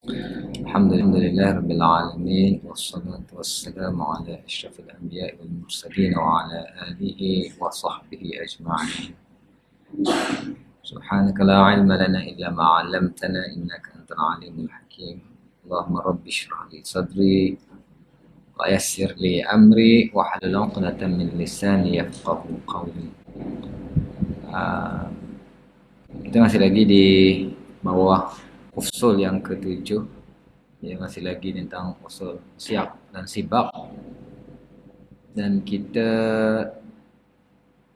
Alhamdulillah Rabbil Alamin. Wassalatu wassalamu ala ashrafil anbiya wal mursalin wa ala alihi wa sahbihi ajma'in. Subhanaka la ilma lana illa ma 'allamtana innaka antal alimul hakim. Allahumma rabbi shrah li sadri wa yassir li amri wa hlul 'uqdatam min lisani yafqahu qawli. Kita masih lagi di bawah usul yang ketujuh. Ya, masih lagi tentang usul siyak dan sibak, dan kita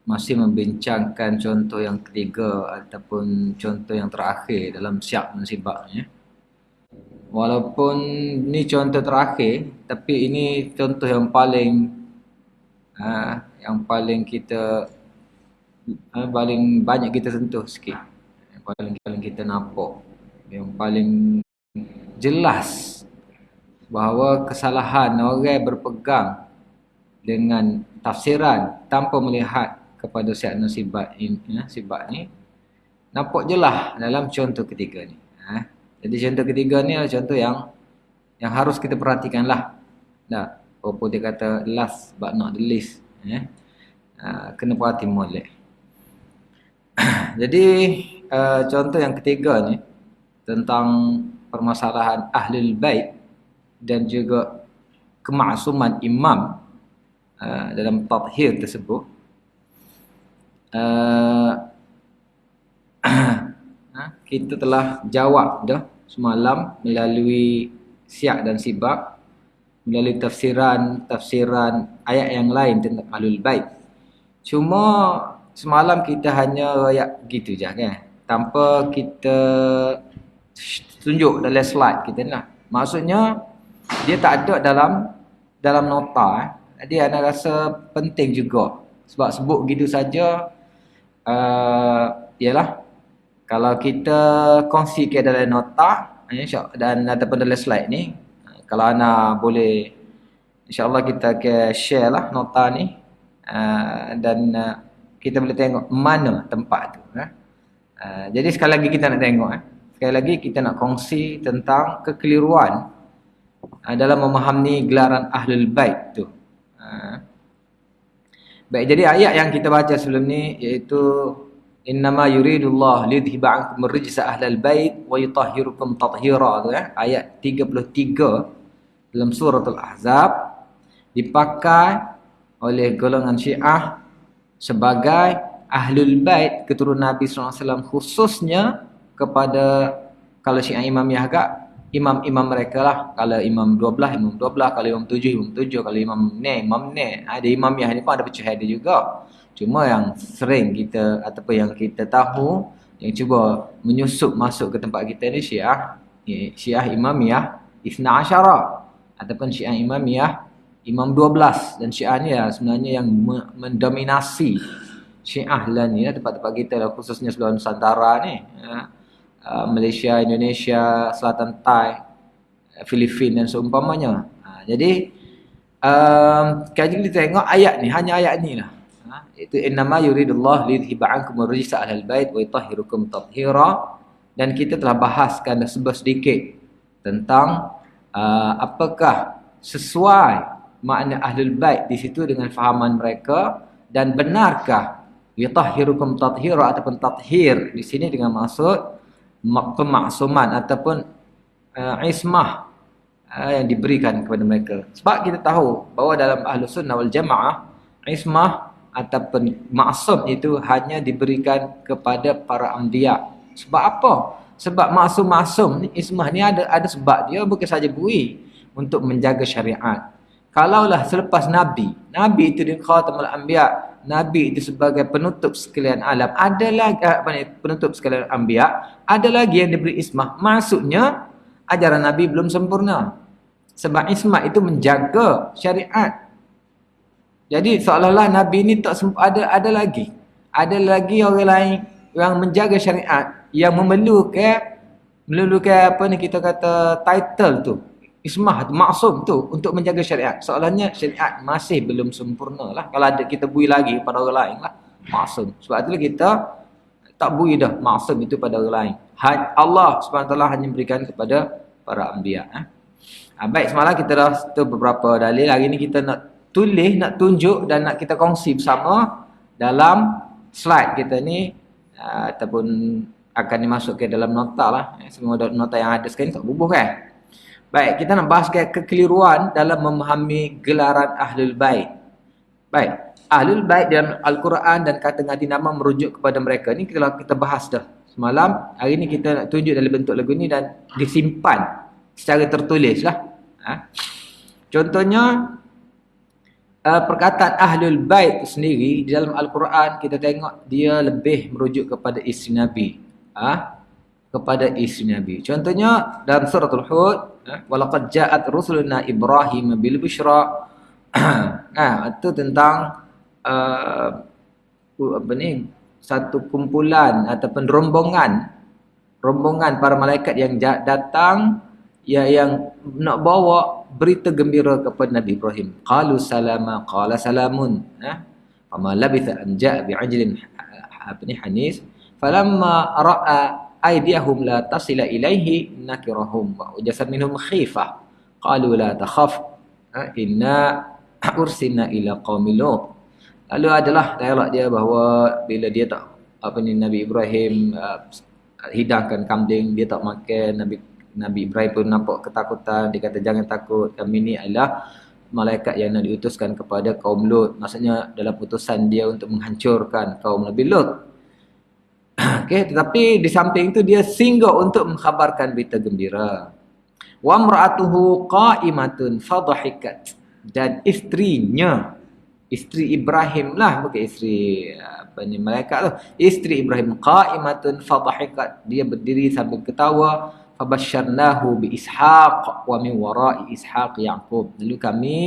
masih membincangkan contoh yang ketiga ataupun contoh yang terakhir dalam siyak dan sibaknya. Walaupun ini contoh terakhir, tapi ini contoh yang paling kita paling banyak kita sentuh sikit, yang paling kita nampak, yang paling jelas bahawa kesalahan orang berpegang dengan tafsiran tanpa melihat kepada siyak dan sibak ni nampak jelas dalam contoh ketiga ni. Jadi contoh ketiga ni adalah contoh yang harus kita perhatikan lah. Apa dia kata last but not the least. Kena perhati molek. Jadi contoh yang ketiga ni tentang permasalahan Ahlul Bait dan juga kemaksuman imam dalam tathhir tersebut. Kita telah jawab dah semalam melalui siyak dan sibak, melalui tafsiran ayat yang lain tentang Ahlul Bait. Cuma semalam kita hanya royak gitu je kan, tanpa kita tunjuk dalam slide kita ni lah. Maksudnya dia tak ada dalam nota. Dia ana rasa penting juga sebab sebut gitu saja. Ialah kalau kita kongsikan dalam nota dan ataupun dalam slide ni, kalau ana boleh insya-Allah kita akan share lah nota ni, dan kita boleh tengok mana tempat tu. Jadi sekali lagi kita nak tengok, sekali lagi kita nak kongsi tentang kekeliruan dalam memahami gelaran Ahlul Bait tu. Baik, jadi ayat yang kita baca sebelum ni iaitu innama yuridullah liyudhhiba 'ankum ar-rijsa ahlal bait wa yutahhirukum tathhira tu, ayat 33 dalam suratul Ahzab, dipakai oleh golongan Syiah sebagai Ahlul Bait keturunan Nabi SAW, khususnya kepada, kalau Syiah Imamiyah agak, imam-imam mereka lah. Kalau imam 12, imam 12. Kalau imam 7, imam 7. Kalau imam ni. Ada imamiyah ni pun ada pecah ada juga. Cuma yang sering kita, ataupun yang kita tahu, yang cuba menyusup masuk ke tempat kita ni Syiah Imamiyah Ithna Asyara, ataupun Syiah Imamiyah Imam 12. Dan Syiah ni lah sebenarnya yang mendominasi Syiah lah ni, tempat-tempat kita lah, khususnya seluruh Nusantara ni. Malaysia, Indonesia, Selatan Thai, Filipina dan seumpamanya. Jadi kalau kita tengok ayat ni, hanya ayat ni lah, iaitu innama yuridullah liyudhhiba 'ankum ar-rijsa ahlal bait wa yutahhirukum tathhira. Dan kita telah bahaskan sedikit tentang apakah sesuai makna Ahlul Bait di situ dengan fahaman mereka, dan benarkah yutahhirukum tathhira ataupun tathhir di sini dengan maksud pemaksuman ataupun ismah yang diberikan kepada mereka. Sebab kita tahu bahawa dalam Ahlus Sunnah wal Jamaah, ismah ataupun maksum itu hanya diberikan kepada para anbiya. Sebab apa? Sebab maksum ni, ismah ni ada sebab dia, bukan saja bui untuk menjaga syariat. Kalaulah selepas Nabi itu dia khatamul anbiya, Nabi itu sebagai penutup sekalian alam, ada lagi penutup sekalian anbiya, ada lagi yang diberi ismah. Maksudnya ajaran Nabi belum sempurna. Sebab ismah itu menjaga syariat. Jadi seolah-olah Nabi ni tak ada lagi orang lain yang menjaga syariat, yang memerlukan apa ni kita kata title tu, ismah tu, maksum tu, untuk menjaga syariat. Soalnya syariat masih belum sempurna lah. Kalau ada kita bui lagi pada orang lain lah maksum. Sebab itulah kita tak bui dah maksum itu pada orang lain. Allah SWT hanya berikan kepada para anbiya. Baik, semalam kita dah tu beberapa dalil. Hari ni kita nak tulis, nak tunjuk dan nak kita kongsi bersama dalam slide kita ni, ataupun akan dimasuk ke dalam nota lah. Semua nota yang ada sekarang tak bubuh kan. Baik, kita nak bahas kekeliruan dalam memahami gelaran Ahlul Bait. Baik, Ahlul Bait dalam Al-Quran dan kata ganti nama merujuk kepada mereka. Ni kita bahas dah semalam. Hari ni kita nak tunjuk dalam bentuk lagu ni dan disimpan secara tertulis lah. Contohnya perkataan Ahlul Bait sendiri di dalam Al-Quran, kita tengok dia lebih merujuk kepada isteri Nabi. Kepada isteri Nabi. Contohnya dalam suratul Hud, walaqad ja'at rusuluna Ibrahim bil busyra. Itu tentang satu kumpulan ataupun rombongan para malaikat yang datang yang nak bawa berita gembira kepada Nabi Ibrahim. Qalu salama qala salamun. Fama labitha an ja'a bi'ajlin hanis. Falamma ra'a aydiyahum la tasila ilaihi nakirahum wa ujasa minhum khifah. Qalu la takhaf inna ursilna ila qaumi Lut. Lalu adalah dialog dia bahawa bila dia tak Nabi Ibrahim hidangkan kambing, dia tak makan. Nabi Ibrahim pun nampak ketakutan. Dia kata jangan takut, kami ni adalah malaikat yang nak diutuskan kepada kaum Lut. Maksudnya dalam utusan dia untuk menghancurkan kaum Nabi Lut. Okay, tetapi di samping itu dia singgah untuk mengkhabarkan berita gembira. Wa imra'atuhu qa'imatun fadhahikat. Dan isterinya, isteri Ibrahim lah, bukan isteri malaikat tu. Isteri Ibrahim qa'imatun fadhahikat. Dia berdiri sambil ketawa. Fabasyarnahu bi Ishaq wa min wara'i Ishaq Yaqub. Lalu kami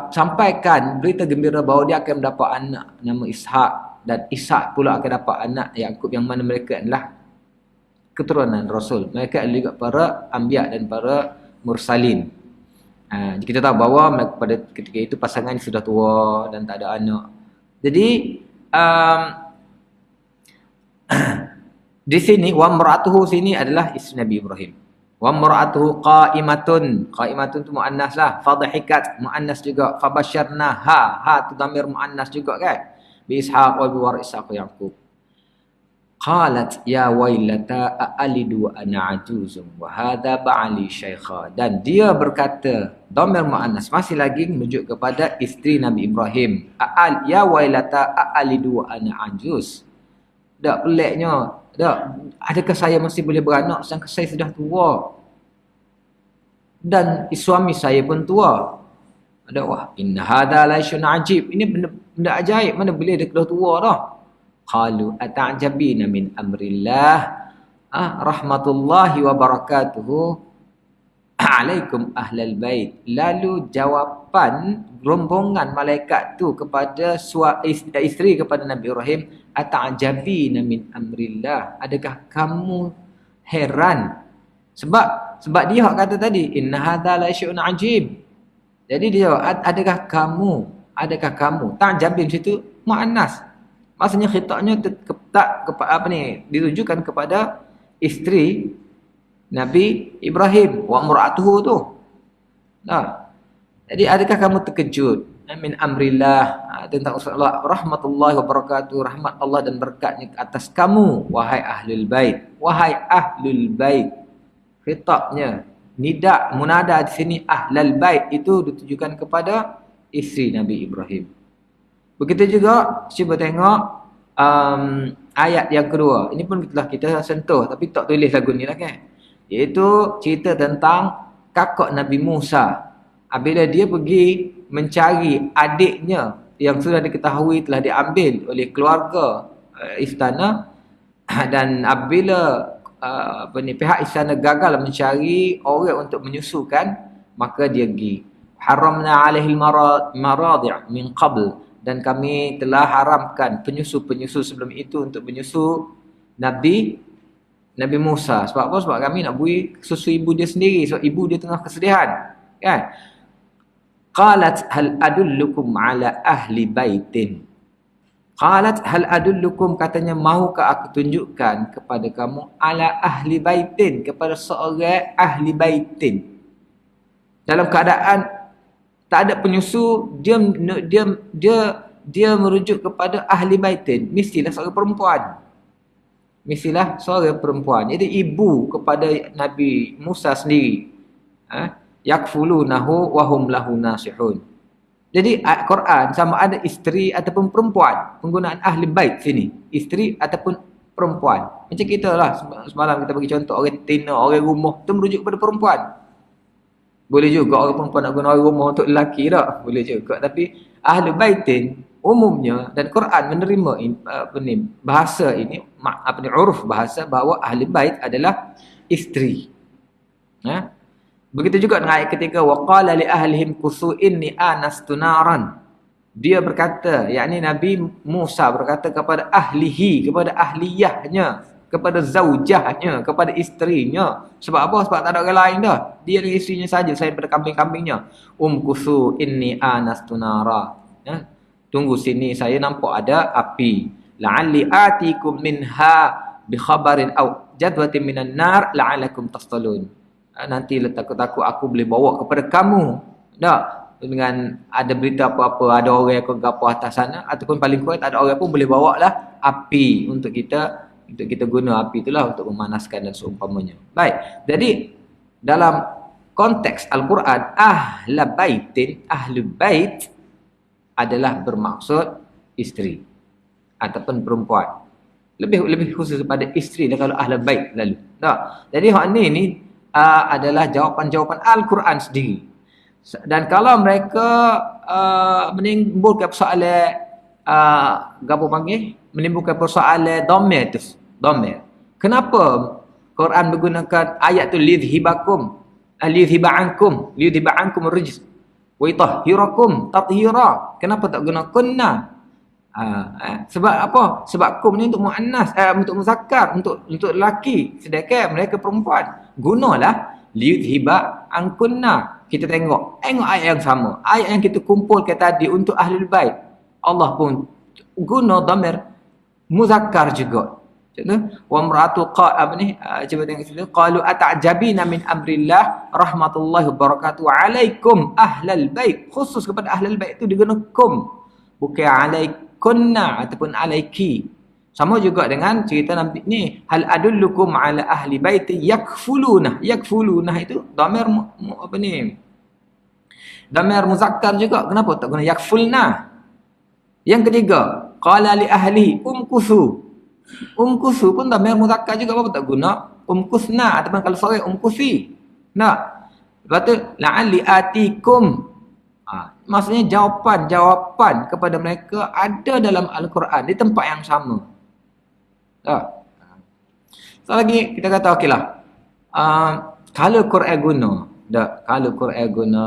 sampaikan berita gembira bahawa dia akan mendapat anak nama Ishaq, dan Ishaq pula akan dapat anak Yaqub, yang mana mereka adalah keturunan Rasul. Mereka adalah juga para anbiya dan para mursalin. Kita tahu bahawa pada ketika itu pasangan sudah tua dan tak ada anak. Jadi di sini wa mar'atuhu sini adalah isteri Nabi Ibrahim. Wa mar'atuhu qa'imatun. Qa'imatun tu muannas lah. Fadhikat muannas juga. Fabasyarnaha. Tu dhamir muannas juga kan. Bi Ishaq wa bi war Ishaq Yaqub. Qalat ya wailata a'alidu wa ana ajuzum wa hadha ba'ali syaikha. Dan dia berkata, dhamir muannas masih lagi menuju kepada isteri Nabi Ibrahim. Ya wailata a'alidu wa ana ajuz. Tak peliknya. Adakah saya masih boleh beranak sedangkan saya sudah tua? Dan suami saya pun tua. Wah, inna hadha la syun ajib. Ini benda ajaib, mana boleh dia dah tua dah. Qalu ata'jabina min amrillah. Rahmatullahi wa barakatuhu alaikum ahlal bait. Lalu jawapan rombongan malaikat tu kepada isteri kepada Nabi Ibrahim, ata'jabina min amrillah. Adakah kamu heran? Sebab dia kata tadi, inna hadza la syai'un ajib. Jadi dia jawab, adakah kamu ta'jabin situ muannas. Maksudnya khitabnya ditujukan kepada isteri Nabi Ibrahim, wa mur'atuhu tu. Jadi adakah kamu terkejut min amrillah, tentang Allah, rahmatullahi wa barakatuh, rahmat Allah dan berkatnya atas kamu wahai ahlul bait. Wahai ahlul bait. Khitabnya nida munada di sini ahlul bait itu ditujukan kepada isteri Nabi Ibrahim. Begitu juga cuba tengok ayat yang kedua. Ini pun telah kita sentuh tapi tak tulis lagu ni lah kan. Iaitu cerita tentang kakak Nabi Musa. Apabila dia pergi mencari adiknya yang sudah diketahui telah diambil oleh keluarga istana, dan apabila pihak istana gagal mencari orang untuk menyusukan, maka dia pergi. Haramna alaihil maradi' min qabl. Dan kami telah haramkan penyusu-penyusu sebelum itu untuk menyusu Nabi Musa. Sebab apa? Sebab kami nak beri susu ibu dia sendiri. Sebab ibu dia tengah kesedihan. Kan? Qalat hal adullukum ala ahli baitin. Qalat hal adullukum, katanya mahukah aku tunjukkan kepada kamu ala ahli baitin, kepada seorang ahli baitin. Dalam keadaan tak ada penyusu, dia merujuk kepada ahli baitin, mestilah seorang perempuan. Mestilah seorang perempuan. Jadi ibu kepada Nabi Musa sendiri. Yakfulunahu wa hum lahu nasihun. Jadi Quran sama ada isteri ataupun perempuan. Penggunaan ahli bait sini, isteri ataupun perempuan. Macam kita lah, semalam kita bagi contoh orang tina, orang rumah tu merujuk kepada perempuan. Boleh juga orang perempuan nak guna orang rumah untuk lelaki tak? Boleh juga. Tapi ahli baitin umumnya, dan Quran menerima bahasa ini, uruf bahasa bahawa ahli bait adalah isteri. Begitu juga dengan ayat ketiga, waqala li ahlihim kusu inni anastu naran. Dia berkata, yakni Nabi Musa berkata kepada ahlihi, kepada ahliyahnya, kepada zaujahnya, kepada isterinya. Sebab apa? Sebab tak ada orang lain dah. Dia dengan isterinya saja selain pada kambing-kambingnya. Kusu inni anastu nara. Tunggu sini, saya nampak ada api. La'alli atikum minha bi khabarin aw jadwatin minan nar la'alakum tastalun. Nanti takut-takut aku boleh bawa kepada kamu. Tak? Dengan ada berita apa-apa, ada orang yang ke atas sana, ataupun paling kurang tak ada orang pun boleh bawa lah api untuk kita guna api itulah untuk memanaskan dan seumpamanya. Baik. Jadi dalam konteks Al-Quran, ahla baitin, ahlu bait adalah bermaksud isteri ataupun perempuan. Lebih khusus pada isteri lah kalau ahla bait lalu. Tak? Jadi hak ni adalah jawapan-jawapan Al-Quran sendiri. Dan kalau mereka menimbulkan persoalan menimbulkan persoalan dhamir tu. Dhamir. Kenapa Quran menggunakan ayat tu lidhibakum, lidhiba'ankum, lidhiba'ankum rijs wa yutahhirakum tathira. Kenapa tak guna kunna? Sebab apa? Sebab kum ni untuk muannas, untuk muzakkar, untuk lelaki, sedangkan mereka perempuan. Gunalah liyudhiba ankunna. Kita tengok ayat yang sama, ayat yang kita kumpulkan tadi untuk ahlul bait, Allah pun guna dhamir muzakkar juga. Contoh wa mar'atu cuba tengok sini, qalu ata'jabina min amrillah rahmatullahi wabarakatuh alaikum ahlal bait. Khusus kepada ahlul bait itu diguna kum, bukan alaikunna ataupun alaiki. Sama juga dengan cerita Nabi ni, hal adullukum ala ahli baiti yakfuluna. Yakfuluna itu dhamir dhamir muzakkar juga. Kenapa tak guna yakfulna? Yang ketiga, qala li ahli umkusu. Umkusu pun dhamir muzakkar juga, apa tak guna umkusna ataupun kalau seorang umkusi. Nah, lepas tu la'alli atikum. Maksudnya jawapan kepada mereka ada dalam Al-Quran di tempat yang sama. So lagi kita kata okeylah. Kalau Quran guna, kalau Quran guna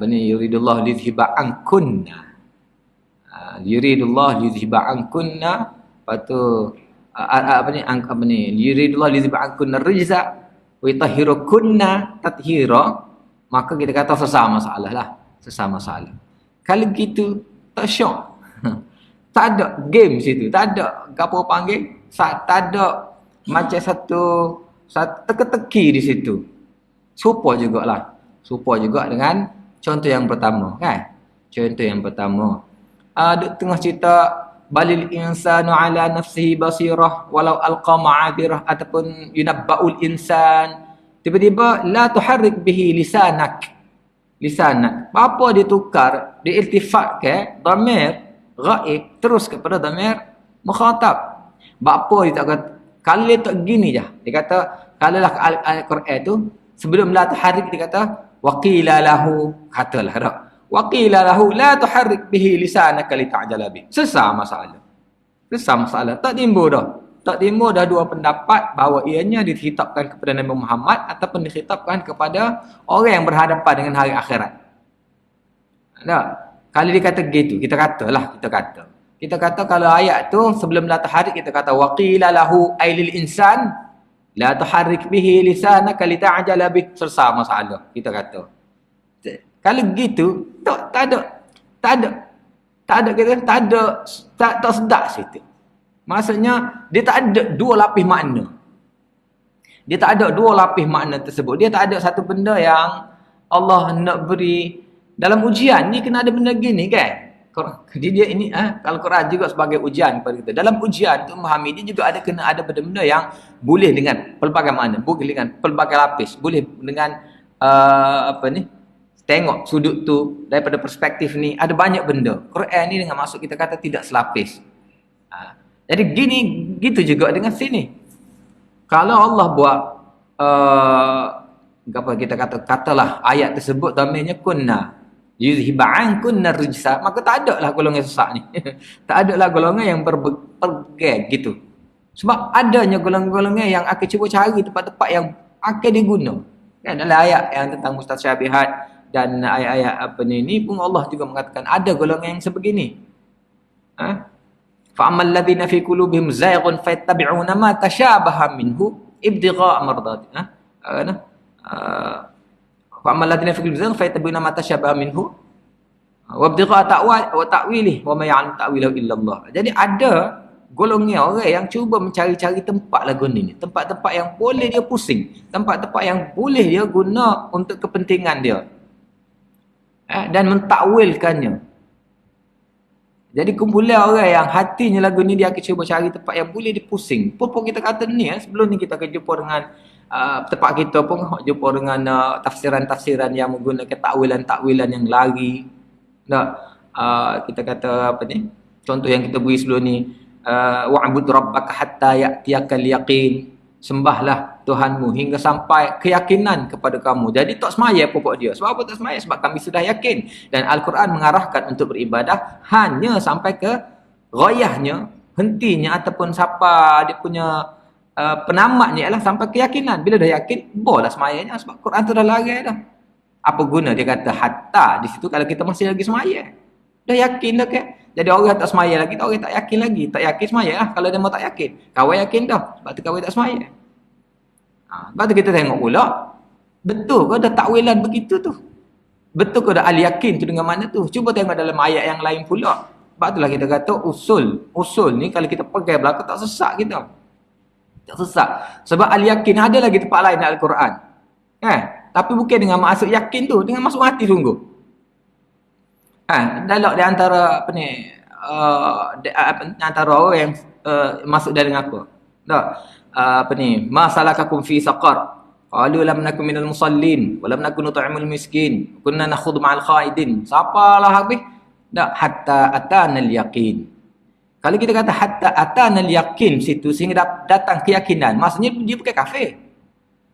yuridullah lidhiba ankunna. Yuridullah lidhiba ankunna, lepas tu yuridullah lidhiba ankunna rijza wa yutahhirukunna tathira. Maka kita kata sesama masalah lah. Sesama masalah. Kalau gitu, tak syok. Tak ada game situ. Tak ada apa panggil. Tak ada macam satu teka-teki di situ. Serupa jugalah. Serupa juga dengan contoh yang pertama. Kan? Contoh yang pertama. Tengah cerita balil insanu ala nafsihi basirah walau alqa ma'adirah ataupun yunabba'ul insan. Tiba-tiba la tuharrik bihi lisanak. Apa dia tukar, dia iltifat ke dhamir ghaib terus kepada dhamir mukhatab. Apa dia tak kata kalau dia tak gini je. Dia kata kalau lah ayat Quran tu sebelum la tuharrik dia kata waqila lahu, katalah dak. Waqila lahu la tuharrik bihi lisanaka li ta'jala bi. Sesama masalah. Tak timbul dah. Tak timbul dah dua pendapat bahawa ianya dikhitabkan kepada Nabi Muhammad ataupun dikhitabkan kepada orang yang berhadapan dengan hari akhirat. Tak? Kalau dia kata gitu, kita kata kalau ayat tu sebelum la tuharrik kita kata waqila lahu ailil insan la tuharrik bihi lisanaka li ta'jala bi. Sesama masalah kita kata. Kalau gitu tak ada Tak ada kata, tak sedap situ. Maksudnya dia tak ada dua lapis makna. Dia tak ada dua lapis makna tersebut. Dia tak ada satu benda yang Allah nak beri dalam ujian ni kena ada benda gini kan. Jadi dia ini kalau Quran juga sebagai ujian kepada kita. Dalam ujian tu memahami dia juga kena ada benda-benda yang boleh dengan pelbagai makna, boleh dengan pelbagai lapis, boleh dengan tengok sudut tu daripada perspektif ni, ada banyak benda. Quran ni dengan maksud kita kata tidak selapis. Jadi gitu juga dengan sini. Kalau Allah buat apa kita katalah ayat tersebut namanya kunna yuzhiba'an kunna rijsa, maka tak ada lah golongan sesat ni. Tak ada lah golongan yang berpergag gitu. Sebab adanya golongan-golongan yang akan cuba cari tempat-tempat yang akan diguna. Kan dalam ayat yang tentang mustasyabihat dan ayat-ayat ni pun Allah juga mengatakan ada golongan yang sebegini. Fa'amal ladzina fi qulubihim zayghun fayattabi'una ma tashabaha minhu ibtigha'a mardati. Fa'amal ladzina fi qulubihim zayghun fayattabi'una ma tashabaha minhu wa ibtigha'a ta'wilih wa ma ya'lamu ta'wilahu illa Allah. Jadi ada golongan orang yang cuba mencari-cari tempat lagu ni, tempat-tempat yang boleh dia pusing, tempat-tempat yang boleh dia guna untuk kepentingan dia. Dan mentakwilkannya. Jadi kumpulan orang yang hatinya lagu ni dia akan cuba cari tempat yang boleh dipusing. Pun kita kata ni sebelum ni kita akan jumpa dengan tempat kita pun jumpa dengan tafsiran-tafsiran yang menggunakan takwilan-takwilan yang lari. Kita kata apa ni? Contoh yang kita beri sebelum ni, wa'bud rabbaka hatta ya'tiyakal yaqin. Sembahlah Tuhanmu hingga sampai keyakinan kepada kamu. Jadi tak semaya pokok dia. Sebab apa tak semaya? Sebab kami sudah yakin. Dan Al-Quran mengarahkan untuk beribadah hanya sampai ke ghayahnya, hentinya ataupun siapa dia punya penamatnya ialah sampai keyakinan. Bila dah yakin, bolehlah semayanya. Sebab Quran tu dah larang dah. Apa guna dia kata hatta di situ kalau kita masih lagi semaya? Dah yakin dah ke? Jadi orang tak semaya lagi, orang tak yakin lagi. Tak yakin semaya lah kalau dia mau tak yakin. Kawan yakin dah, sebab tu kawan tak semaya. Sebab tu kita tengok pula, betul ke ada takwilan begitu tu? Betul ke ada al-yakin tu dengan mana tu? Cuba tengok dalam ayat yang lain pula. Sebab itulah kita kata usul ni kalau kita pegang belakang tak sesat kita. Tak sesat. Sebab al-yakin ada lagi tempat lain dalam Al-Quran. Tapi bukan dengan maksud yakin tu, dengan maksud hati sungguh. Dialog di antara apa ni antara orang yang masuk dalam apa apa ni ma salakakum fi saqar qalu lam nakum minal musallin wa lam nakun nut'imul miskin kunna nakhudhu ma'al khaidin. Siapalah habis hatta atana al yaqin. Kalau kita kata hatta atana al yaqin situ sehingga datang keyakinan, maksudnya dia bukan kafir.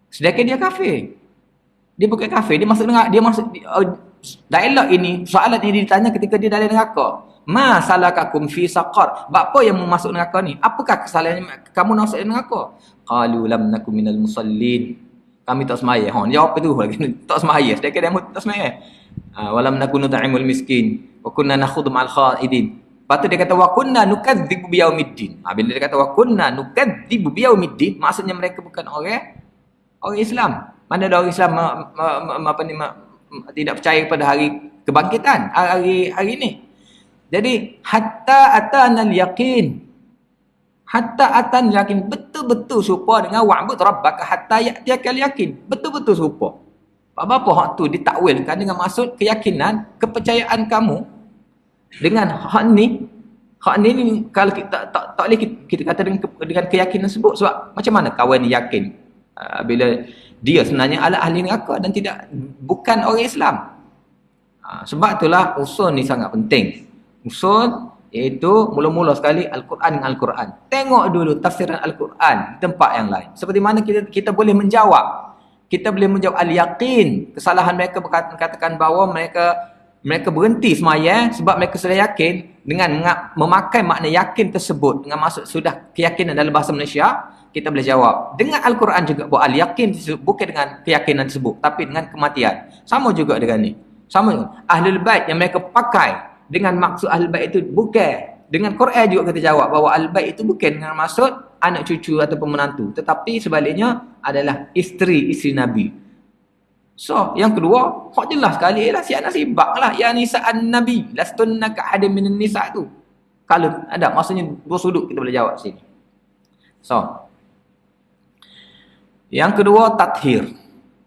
Sedangkan dia kafir. Dia bukan kafir, dia masuk dialog ini, soalan ini ditanya ketika dia dalam neraka. Ma salakakum fi saqar. Apa yang masuk neraka ni? Apakah kesalahan kamu masuk neraka? Qalu lam nakum minal musallin. Kami tak semaya. Jawab itu lagi. Tak semaya. Sedangkan dia tak semaya. Wa lam nakun nut'imul miskin wa kunna nakhudhu ma'al khaidin. Lepas tu dia kata wa kunna nukadzibu biyaumiddin. Bila dia kata wa kunna nukadzibu biyaumiddin, maksudnya mereka bukan orang Islam. Mana ada orang Islam tidak percaya pada hari kebangkitan, hari ini. Jadi hatta atanal yaqin. Hatta atanal yaqin, betul-betul serupa dengan wa'bud rabbaka hatta ya'tiyakal yaqin. Betul-betul serupa. Apa-apa hak tu ditakwilkan dengan maksud keyakinan, kepercayaan kamu dengan hak ni kalau kita tak boleh kita kata dengan keyakinan tersebut. Sebab macam mana kawan ni yakin bila dia sebenarnya adalah ahli neraka dan bukan orang Islam. Sebab itulah usul ni sangat penting. Usul iaitu mula-mula sekali Al-Quran dengan Al-Quran. Tengok dulu tafsiran Al-Quran di tempat yang lain. Seperti mana kita boleh menjawab. Kita boleh menjawab al-yaqin. Kesalahan mereka mengatakan bahawa mereka berhenti semaya sebab mereka sudah yakin dengan memakai makna yakin tersebut dengan maksud sudah keyakinan dalam bahasa Malaysia. Kita boleh jawab. Dengan Al-Quran juga bahawa al-yakin bukan dengan keyakinan tersebut, tapi dengan kematian. Sama juga dengan ni. Sama juga. Ahlul Bait yang mereka pakai dengan maksud Ahlul Bait itu bukan. Dengan Quran juga kita jawab bahawa Ahlul Bait itu bukan dengan maksud anak cucu ataupun menantu. Tetapi sebaliknya adalah isteri Nabi So, yang kedua, hak jelas sekali ialah si anak sibak lah. Ya nisa'an nabi, lastunna ka'adam minan nisa' tu. Kalau ada, maksudnya dua sudut kita boleh jawab sini. So, yang kedua, tathir.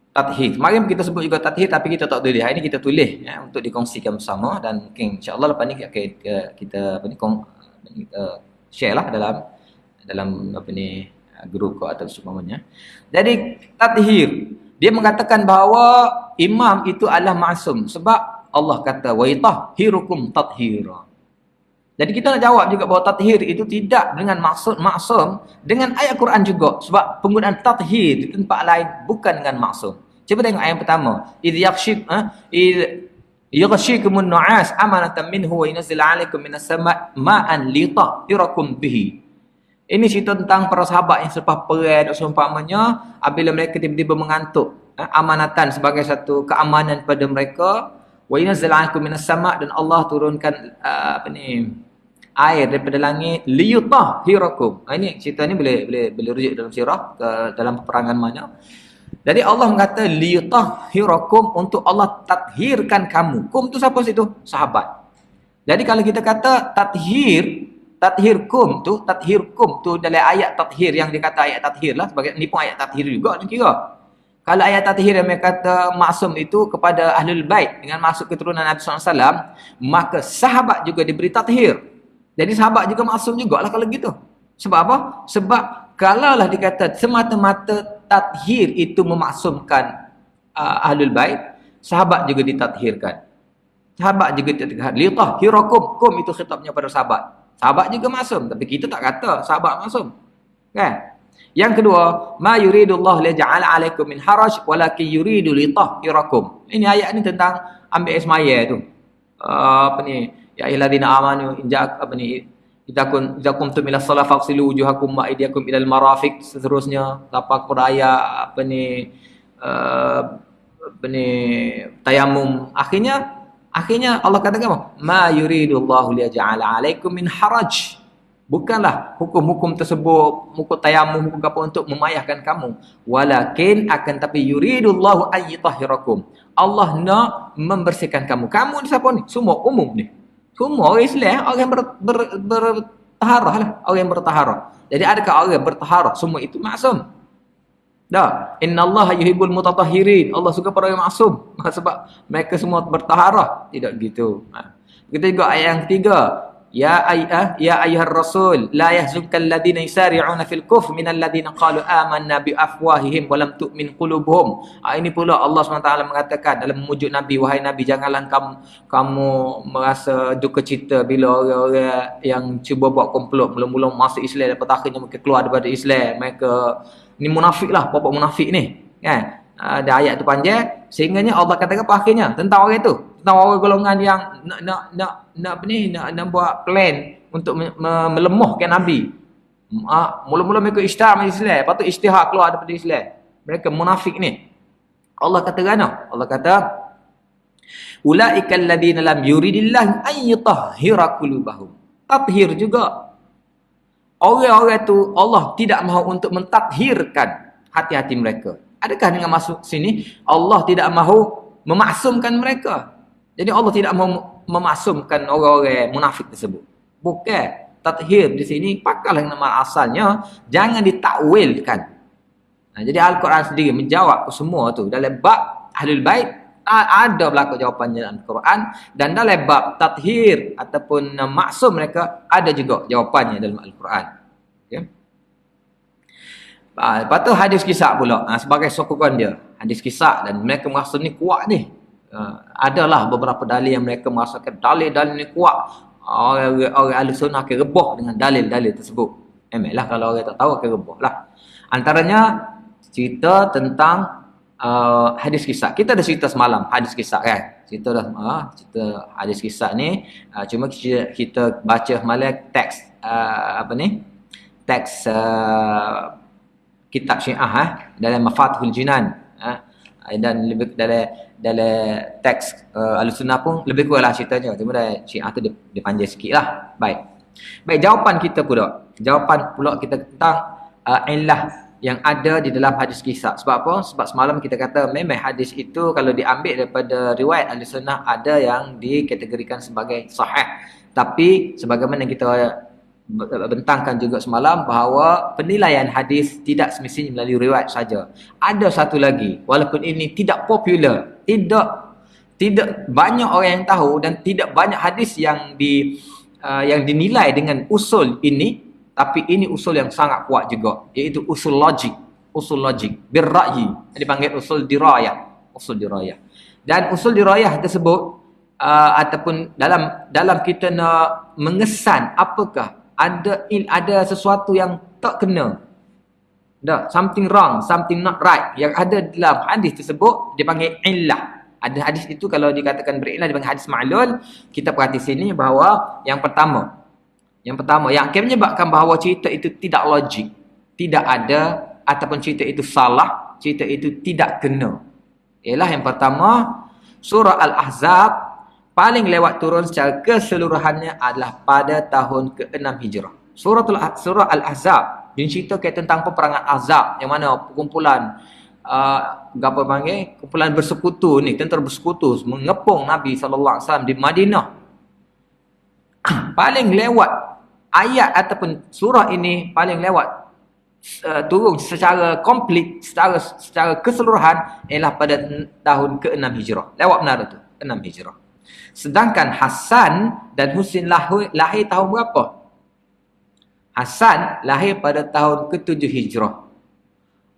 Tathir. Kemarin kita sebut juga tathir, tapi kita tak tulis. Hari ini kita tulis ya, untuk dikongsikan bersama. Dan mungkin insyaAllah lepas ni kita share lah dalam apa ni, grup atau seumpamanya. Jadi, tathir. Dia mengatakan bahawa imam itu adalah ma'asum. Sebab Allah kata, wa yutahhirukum tathira. Jadi kita nak jawab juga bahawa tathir itu tidak dengan maksud maksum dengan ayat Quran juga. Sebab penggunaan tathir di tempat lain bukan dengan maksum. Cuba tengok ayat pertama. Idh yaghshikumun nu'as amanatan minhu wa yunzil 'alaikum minas sama' ma'an litahhirakum bihi. Ini cerita tentang para sahabat yang selepas perang dan seumpamanya, apabila mereka tiba-tiba mengantuk, amanatan sebagai satu keamanan pada mereka, wa yunzil 'alaikum minas sama' dan Allah turunkan air daripada langit liyutahhirakum. Ini cerita ni boleh rujuk dalam sirah dalam peperangan mana. Jadi Allah mengata liyutahhirakum, untuk Allah tathirkan kamu. Kum tu siapa situ? Sahabat. Jadi kalau kita kata tathirkum tu dalam ayat tathir yang dikata ayat tathir lah, sebagai ni pun ayat tathir juga ni kira. Kalau ayat tathir yang kata maksum itu kepada ahlul bait dengan masuk keturunan Nabi SAW, maka sahabat juga diberi tathir. Jadi sahabat juga maksum jugalah kalau gitu. Sebab apa? Sebab kalaulah dikata semata-mata tathir itu memaksumkan ahlul bait, sahabat juga ditathirkan. Sahabat juga ditathirkan. Litahhirakum, kum itu khitabnya pada sahabat. Sahabat juga maksum, tapi kita tak kata sahabat maksum. Kan? Yang kedua, ma yuridullah liyaj'ala 'alaikum min haraj walakin yuridu litahhirakum. Ini ayat ni tentang ambil ismaya tu. Ya ayyuhalladzina amanu idza qumtum ila shalah faghsilu wujuhakum wa aydiyakum ilal marafiq, seterusnya sampai kepada ayat tayamum. Akhirnya Allah katakan apa? Ma yuridullahu liyaj'ala 'alaikum min haraj. Bukanlah hukum-hukum tersebut, hukum tayamum, hukum apa untuk memayahkan kamu. Walakin akan tapi yuridullahu ayyutahhirakum. Allah nak membersihkan kamu. Kamu ni siapa ni? Semua umum ni. Semua orang Islam, orang yang bertaharah lah. Orang yang bertaharah. Jadi adakah orang yang bertaharah? Semua itu maksum. Dah, innallaha yuhibbul mutatahhirin. Allah suka para yang maksum. Sebab mereka semua bertaharah. Tidak gitu. Kita juga ayat yang ketiga. Ya ayyuhar rasul la yahzunkal ladina yusari'una fil kufr minal ladina qalu amanna bi afwahihim wa lam tu'min qulubuhum. Ini pula Allah SWT mengatakan dalam memujuk Nabi, wahai Nabi, janganlah kamu merasa duka cita bila orang-orang yang cuba buat komplot mula-mula masuk Islam lepas akhirnya mereka keluar daripada Islam. Mereka ni munafik lah, bapak munafik ni, kan? Ada ayat tu panjang sehingganya Allah katakan apa akhirnya tentang orang itu, tentang orang golongan yang nak buat plan untuk melemahkan Nabi. Mula-mula mereka isytihar masuk Islam, lepas tu isytihar keluar daripada Islam. Mereka munafik ni. Allah kata gana? Allah kata ulaikal ladina lam yuridillahu an yutahhira qulubahum. Tathir juga. Orang-orang tu Allah tidak mahu untuk mentathirkan hati-hati mereka. Adakah dengan masuk sini Allah tidak mahu memaksumkan mereka? Jadi Allah tidak mahu memaksumkan orang-orang munafik tersebut. Bukan. Tathir di sini pakailah nama asalnya, jangan ditakwilkan. Jadi Al-Quran sendiri menjawab semua tu. Dalam bab Ahlul Bait ada berlaku jawapannya dalam Al-Quran, dan dalam bab tathir ataupun maksum mereka ada juga jawapannya dalam Al-Quran. Okay. Lepas tu hadis kisah pula, sebagai sokongan dia. Hadis kisah, dan mereka merasa ni kuat ni. Adalah beberapa dalil yang mereka merasakan dalil-dalil ni kuat. Orang ahli sunnah akan rebah dengan dalil-dalil tersebut. Lah kalau orang tak tahu akan rebah lah. Antaranya cerita tentang hadis kisah. Kita ada cerita semalam hadis kisah kan. Cerita hadis kisah ni cuma kita baca semalam teks teks kitab Syiah dalam Mafatihul Jinan, dan lebih dalam teks Al-Sunnah pun lebih kuranglah ceritanya, cuma dalam Syiah tu dia panjang sikitlah. Baik, jawapan kita pula kita tentang illah yang ada di dalam hadis kisah. Sebab apa? Sebab semalam kita kata memang hadis itu kalau diambil daripada riwayat ahli sunnah ada yang dikategorikan sebagai sahih. Tapi sebagaimana kita bentangkan juga semalam bahawa penilaian hadis tidak semestinya melalui riwayat saja. Ada satu lagi, walaupun ini tidak popular, tidak banyak orang yang tahu dan tidak banyak hadis yang dinilai dengan usul ini, tapi ini usul yang sangat kuat juga, iaitu usul logik birra'yi, dipanggil usul dirayah. Dan usul dirayah tersebut ataupun dalam kita nak mengesan apakah ada sesuatu yang tak kena, something wrong, something not right yang ada dalam hadis tersebut dipanggil illah. Ada hadis itu kalau dikatakan berillah dipanggil hadis ma'lul. Kita perhati sini bahawa yang pertama yang akan menyebabkan bahawa cerita itu tidak logik, tidak ada, ataupun cerita itu salah, cerita itu tidak kena, ialah yang pertama, surah Al-Ahzab paling lewat turun secara keseluruhannya adalah pada tahun ke-6 Hijrah. Surah Al-Ahzab menceritakan tentang peperangan Ahzab, yang mana perkumpulan kumpulan bersekutu ni, tentera bersekutu mengepung Nabi SAW di Madinah. Paling lewat ayat ataupun surah ini paling lewat turun secara komplit, secara keseluruhan ialah pada tahun ke-6 Hijrah. Lewat menara tu 6 Hijrah. Sedangkan Hasan dan Husain lahir tahun berapa? Hasan lahir pada tahun ke-7 Hijrah.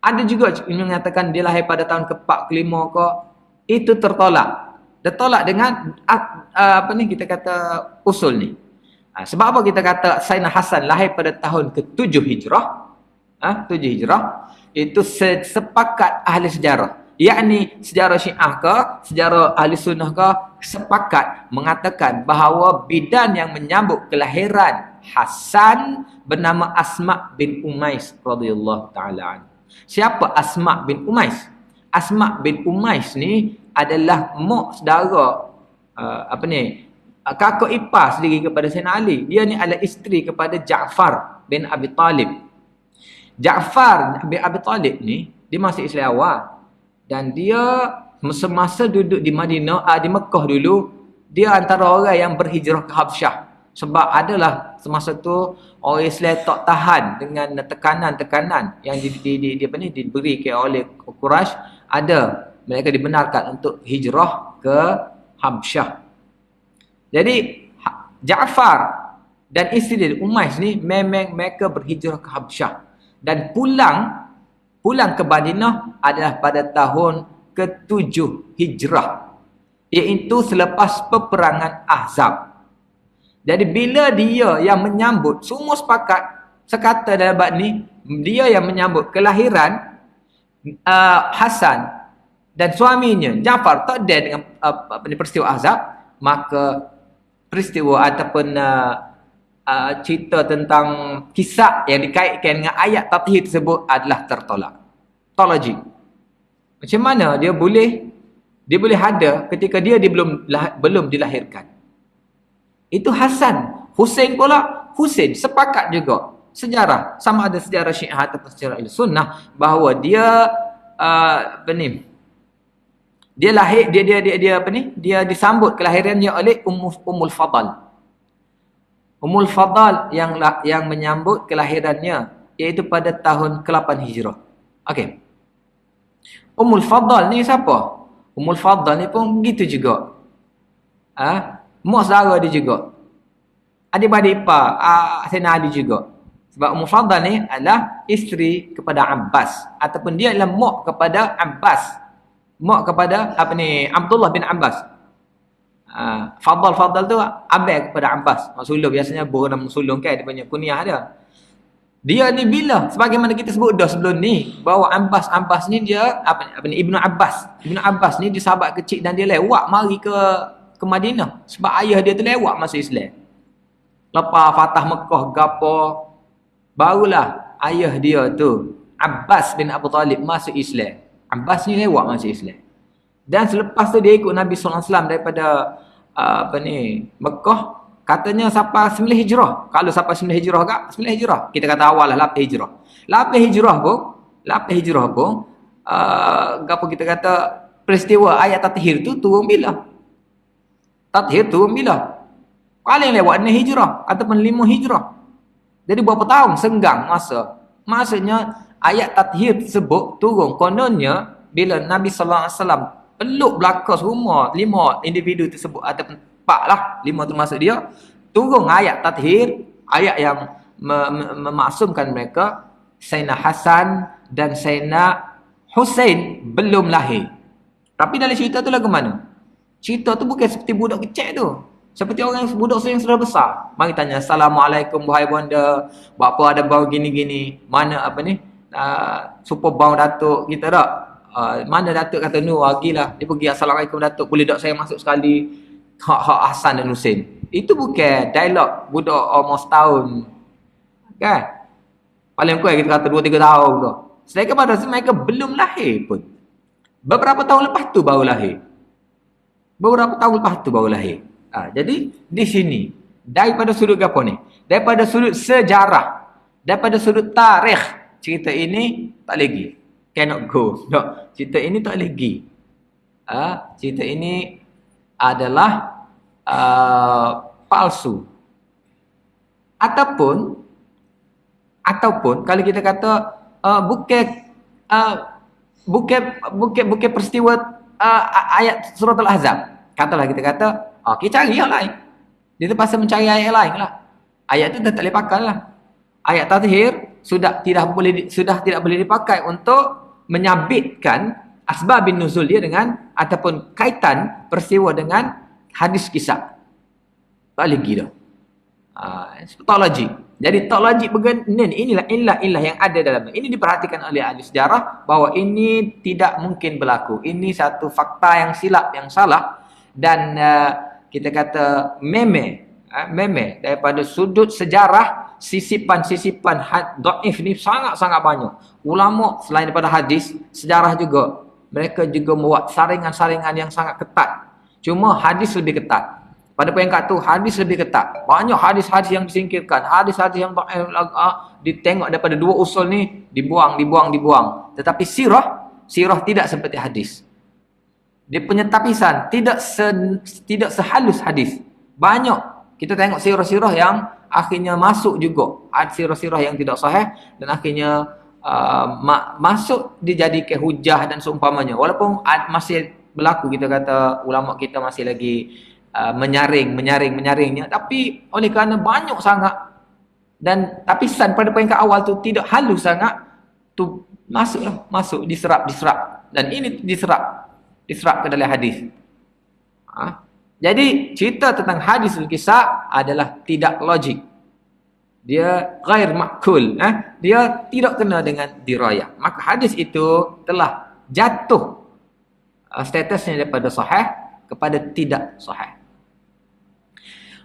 Ada juga yang mengatakan dia lahir pada tahun ke-4, ke-5 ke. Itu tertolak. Tertolak dengan kita kata usul ni. Sebab apa kita kata Sayyidina Hasan lahir pada tahun ke-7 Hijrah? 7 Hijrah. Itu sepakat ahli sejarah. Yakni sejarah Syiah ke, sejarah ahli sunnah ke, sepakat mengatakan bahawa bidan yang menyambut kelahiran Hasan bernama Asma bin Umais radhiyallahu taala anhu. Siapa Asma bin Umais? Asma bin Umais ni adalah mak saudara kakak ipar sendiri kepada Sayyidina Ali. Dia ni adalah isteri kepada Ja'far bin Abi Talib. Ja'far bin Abi Talib ni dia masih Islam awal, dan dia semasa duduk di Madinah, di Mekah dulu, dia antara orang yang berhijrah ke Habsyah. Sebab adalah semasa tu orang Islam tak tahan dengan tekanan-tekanan yang diberikan oleh Quraisy. Mereka dibenarkan untuk hijrah ke Habsyah. Jadi Ja'far dan isteri Umais ni memang mereka berhijrah ke Habsyah, dan pulang ke Madinah adalah pada tahun ke-7 Hijrah, iaitu selepas peperangan Ahzab. Jadi bila dia yang menyambut, semua sepakat sekata dalam bab ni, dia yang menyambut kelahiran Hasan dan suaminya Ja'far tak ada dengan peristiwa Ahzab, maka peristiwa ataupun cerita tentang kisah yang dikaitkan dengan ayat tathhir tersebut adalah tertolak. Tak logik. Macam mana dia boleh ada ketika dia belum dilahirkan? Itu Hasan. Husain pula, Husain sepakat juga sejarah, sama ada sejarah Syiah atau sejarah Ahlussunnah, bahawa dia dia lahir, dia disambut kelahirannya oleh Ummul Fadl. Ummul Fadl yang menyambut kelahirannya iaitu pada tahun ke-8 Hijrah. Okey. Ummul Fadl ni siapa? Ummul Fadl ni pun begitu juga. Mak saudara dia juga. Adik-beradik ipar Sayyidina Ali juga. Sebab Ummul Fadl ni adalah isteri kepada Abbas, ataupun dia adalah mak kepada Abbas. Mak kepada Abdullah bin Abbas. Fadl tu abang kepada Abbas. Mak sulung biasanya nama sulung kan, dia punya kunyah dia. Dia ni bila, sebagaimana kita sebut dah sebelum ni, bahawa Abbas ni dia Ibnu Abbas ni dia sahabat kecil, dan dia lewat mari ke Madinah sebab ayah dia tu lewat masuk Islam. Lepas Fatah Mekah gapo, barulah ayah dia tu Abbas bin Abu Talib masuk Islam. Abbas ni lewat masuk Islam. Dan selepas tu dia ikut Nabi SAW daripada Mekah, katanya sampai 9 Hijrah. Kalau sampai 9 Hijrah 9 Hijrah. Kita kata awal lah 8 Hijrah. 8 Hijrah pun 8 Hijrah pun apa kita kata peristiwa ayat tathir tu turun bila? Tathir turun bila? Paling lewat 6 Hijrah ataupun 5 Hijrah. Jadi berapa tahun senggang masa? Maksudnya ayat tathir tersebut turun kononnya bila Nabi sallallahu alaihi wasallam peluk belaka semua 5 individu tersebut ataupun 4 lah, 5 termasuk dia, turun ayat tathir, ayat yang memaksumkan mereka. Sayyidina Hasan dan Sayyidina Husain belum lahir. Tapi dalam cerita tu lagu mana? Cerita tu bukan seperti budak kecil tu. Seperti orang budak yang sudah besar. Mari tanya, Assalamualaikum wahai bonda. Buat apa ada bau gini-gini? Mana apa ni? Super bau datuk kita tak? Mana datuk kata gilah. Dia pergi, Assalamualaikum datuk. Boleh tak saya masuk sekali? Hak Hasan dan Husain. Itu bukan dialog budak almost tahun. Kan? Paling kurang kita kata 2-3 tahun tu. Sedangkan pada saat mereka belum lahir pun. Beberapa tahun lepas tu baru lahir. Jadi di sini daripada sudut apa ni? Daripada sudut sejarah, daripada sudut tarikh, cerita ini tak lagi. Cannot go. No. Cerita ini tak lagi. Cerita ini adalah palsu. Ataupun kalau kita kata bukan peristiwa ayat surat Al-Ahzab. Katalah kita kata, kita cari yang lain. Dia terpaksa mencari ayat lain lah. Ayat tu dah tak boleh pakai lah. Ayat tathir sudah tidak boleh dipakai untuk menyabitkan asbabun nuzul dia dengan ataupun kaitan peristiwa dengan hadis kisah. Tak lagi dah. Tak logik. Jadi tak logik begini. Inilah ilah yang ada dalam ini diperhatikan oleh ahli sejarah bahawa ini tidak mungkin berlaku. Ini satu fakta yang silap, yang salah. Dan kita kata meme daripada sudut sejarah, sisipan-sisipan dhaif ni sangat-sangat banyak. Ulama selain daripada hadis, sejarah juga, mereka juga membuat saringan-saringan yang sangat ketat. Cuma hadis lebih ketat. Pada peringkat tu hadis lebih ketat. Banyak hadis-hadis yang disingkirkan, hadis-hadis yang ditengok daripada dua usul ni dibuang. Tetapi sirah tidak seperti hadis. Dia punya tapisan tidak sehalus hadis. Banyak kita tengok sirah-sirah yang akhirnya masuk juga. Ada sirah-sirah yang tidak sahih dan akhirnya masuk dijadikan hujah dan seumpamanya. Walaupun masih berlaku, kita kata ulama kita masih lagi menyaringnya, tapi oleh kerana banyak sangat dan tapisan pada peringkat awal tu tidak halus sangat, tu masuk diserap dan ini diserap ke dalam hadis. Jadi cerita tentang hadis al-kisah adalah tidak logik. Dia ghair ma'kul, dia tidak kena dengan dirayah. Maka hadis itu telah jatuh statusnya daripada sahih kepada tidak sahih.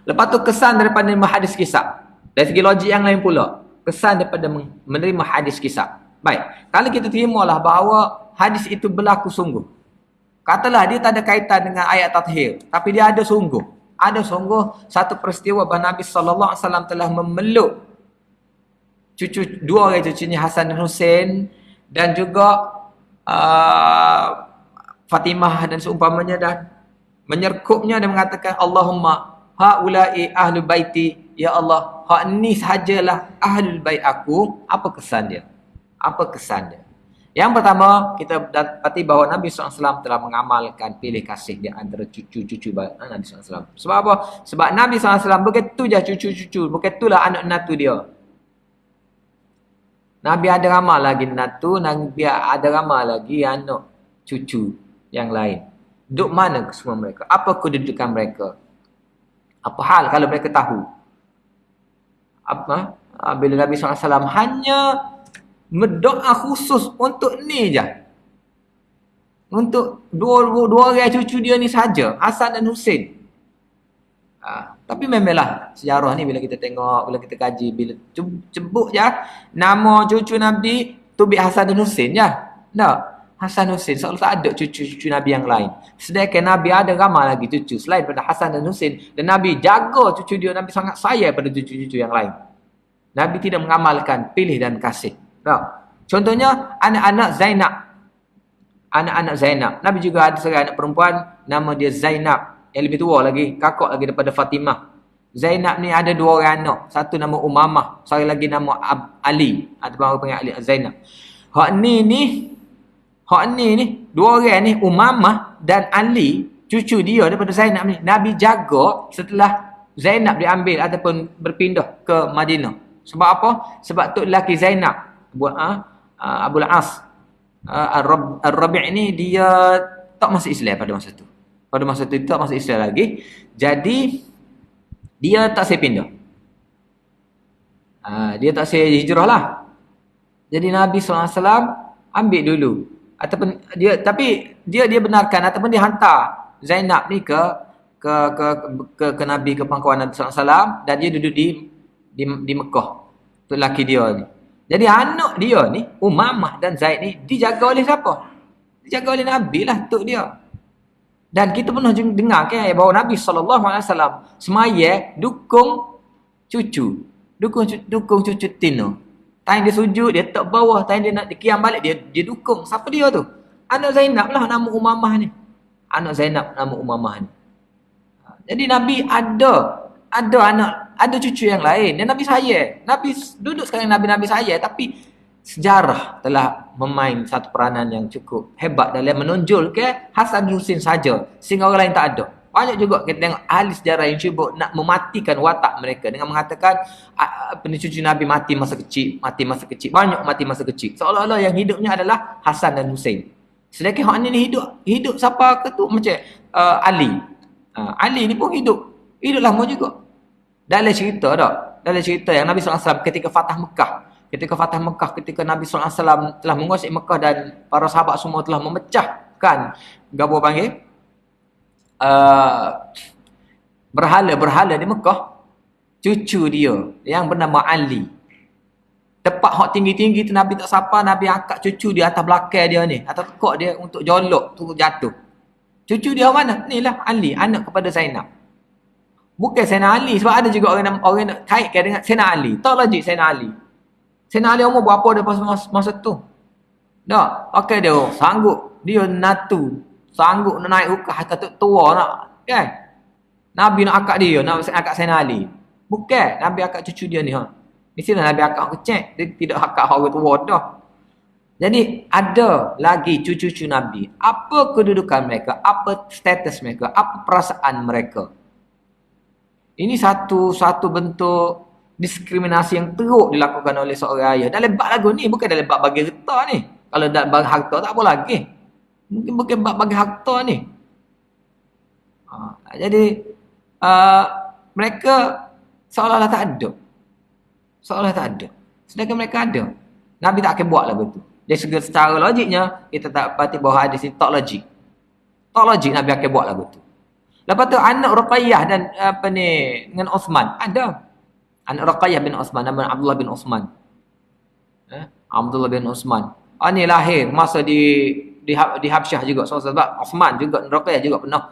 Lepas tu kesan daripada menerima hadis kisah. Dari segi logik yang lain pula, kesan daripada menerima hadis kisah. Baik, kalau kita terimalah bahawa hadis itu berlaku sungguh. Katalah dia tak ada kaitan dengan ayat tathir, tapi dia ada sungguh. Ada sungguh satu peristiwa bahawa Nabi sallallahu alaihi wasallam telah memeluk dua orang cucunya Hasan dan Husain, dan juga Fatimah dan seumpamanya, dan menyerkupnya dan mengatakan Allahumma haula'i ahlul baiti, ya Allah, hak ni sahajalah ahlul bait aku. Apa kesan dia? Yang pertama, kita dapati bahawa Nabi SAW telah mengamalkan pilih kasih di antara cucu-cucu Nabi SAW. Sebab apa? Sebab Nabi SAW begitu je cucu-cucu, begitulah anak natu dia. Nabi ada ramal lagi natu, Nabi ada ramal lagi anak cucu yang lain. Duduk mana semua mereka? Apa kedudukan mereka? Apa hal kalau mereka tahu? Bila Nabi SAW hanya berdoa khusus untuk ni je. Untuk dua orang cucu dia ni saja, Hasan dan Husain. Tapi memanglah sejarah ni bila kita tengok, bila kita kaji, bila sebut je nama cucu Nabi tu Hasan dan Husain je. Tak. Hasan Husain, seolah tak ada cucu-cucu Nabi yang lain. Sedangkan Nabi ada ramai lagi cucu selain pada Hasan dan Husain, dan Nabi jaga cucu dia. Nabi sangat sayang pada cucu-cucu yang lain. Nabi tidak mengamalkan pilih dan kasih. Tak. Contohnya anak-anak Zainab. Anak-anak Zainab. Nabi juga ada seorang anak perempuan nama dia Zainab, yang lebih tua lagi, kakak lagi daripada Fatimah. Zainab ni ada dua orang anak. Satu nama Umamah, seorang lagi nama Ali. Ada orang panggil Ali Zainab. Hak ni, dua orang ni Umamah dan Ali, cucu dia daripada Zainab ni, Nabi jaga setelah Zainab diambil ataupun berpindah ke Madinah. Sebab apa? Sebab tu lelaki Zainab Abul As Ar-Rabi' ni dia tak masuk Islam pada masa tu. Pada masa tu tak masuk Islam lagi. Jadi dia tak saya pindah. Dia tak saya hijrah lah. Jadi Nabi SAW ambil dulu. Ataupun dia benarkan ataupun dia hantar Zainab ni ke Nabi, ke pangkuan Nabi SAW, dan dia duduk di Mekah. Tu lelaki dia ni. Jadi anak dia ni, Umamah dan Zaid ni, dijaga oleh siapa? Dijaga oleh Nabi lah, tok dia. Dan kita pernah dengar kan bahawa Nabi SAW semaya dukung cucu. Dukung cucu Tino. Time dia sujud, dia tak bawah. Time dia nak dikiam balik, dia dukung. Siapa dia tu? Anak Zainab lah nama Umamah ni. Anak Zainab nama Umamah ni. Jadi Nabi ada anak, ada cucu yang lain. Dan Nabi saya. Nabi duduk sekarang Nabi saya. Tapi sejarah telah memain satu peranan yang cukup hebat dalam menonjol ke Hasan Husin saja. Sehingga orang lain tak ada. Banyak juga kita tengok ahli sejarah yang cuba nak mematikan watak mereka dengan mengatakan cucu Nabi mati masa kecil. Banyak mati masa kecil. Seolah-olah yang hidupnya adalah Hasan dan Husin. Sedangkan hak ni hidup siapa ke tu? Macam Ali. Ali ni pun hidup lama juga. Dalam cerita yang Nabi SAW ketika Fatah Mekah. Ketika Nabi SAW telah menguasai Mekah dan para sahabat semua telah memecahkan berhala di Mekah. Cucu dia yang bernama Ali, tepat hak tinggi-tinggi tu Nabi tak sapa, Nabi angkat cucu dia atas belakang dia ni, atas tekak dia untuk jolok tu jatuh. Cucu dia mana? Inilah Ali, anak kepada Zainab. Bukan Sayyidina Ali, sebab ada juga orang nak kaitkan dengan Sayyidina Ali. Tak logik Sayyidina Ali. Sayyidina Ali umur berapa dia masa tu? Tak, okey dia sanggup, dia natu, sanggup nak naik ukah kata tua nak, kan? Nabi nak akak dia, nak akak Sayyidina Ali. Bukan, Nabi akak cucu dia ni. Mestilah Nabi akak kecek, dia tidak akak orang tua dah. Jadi ada lagi cucu-cucu Nabi. Apa kedudukan mereka? Apa status mereka? Apa perasaan mereka? Ini satu bentuk diskriminasi yang teruk dilakukan oleh seorang ayah. Dalam bab lagu ni, bukan dalam bab bagi harta ni. Kalau dalam bab harta tak apa lagi. Mungkin bukan bab bagi harta ni. Jadi mereka seolah-olah tak ada. Sedangkan mereka ada. Nabi tak akan buat lagu tu. Jadi secara logiknya, kita tak pasti bahawa hadis ini tak logik. Tak logik Nabi akan buat lagu tu. Lepas tu anak Ruqayyah dan dengan Osman ada. Anak Ruqayyah bin Osman nama Abdullah bin Osman. Abdullah bin Osman. Ni lahir masa di Habsyah juga. Sebab Osman juga, Ruqayyah juga pernah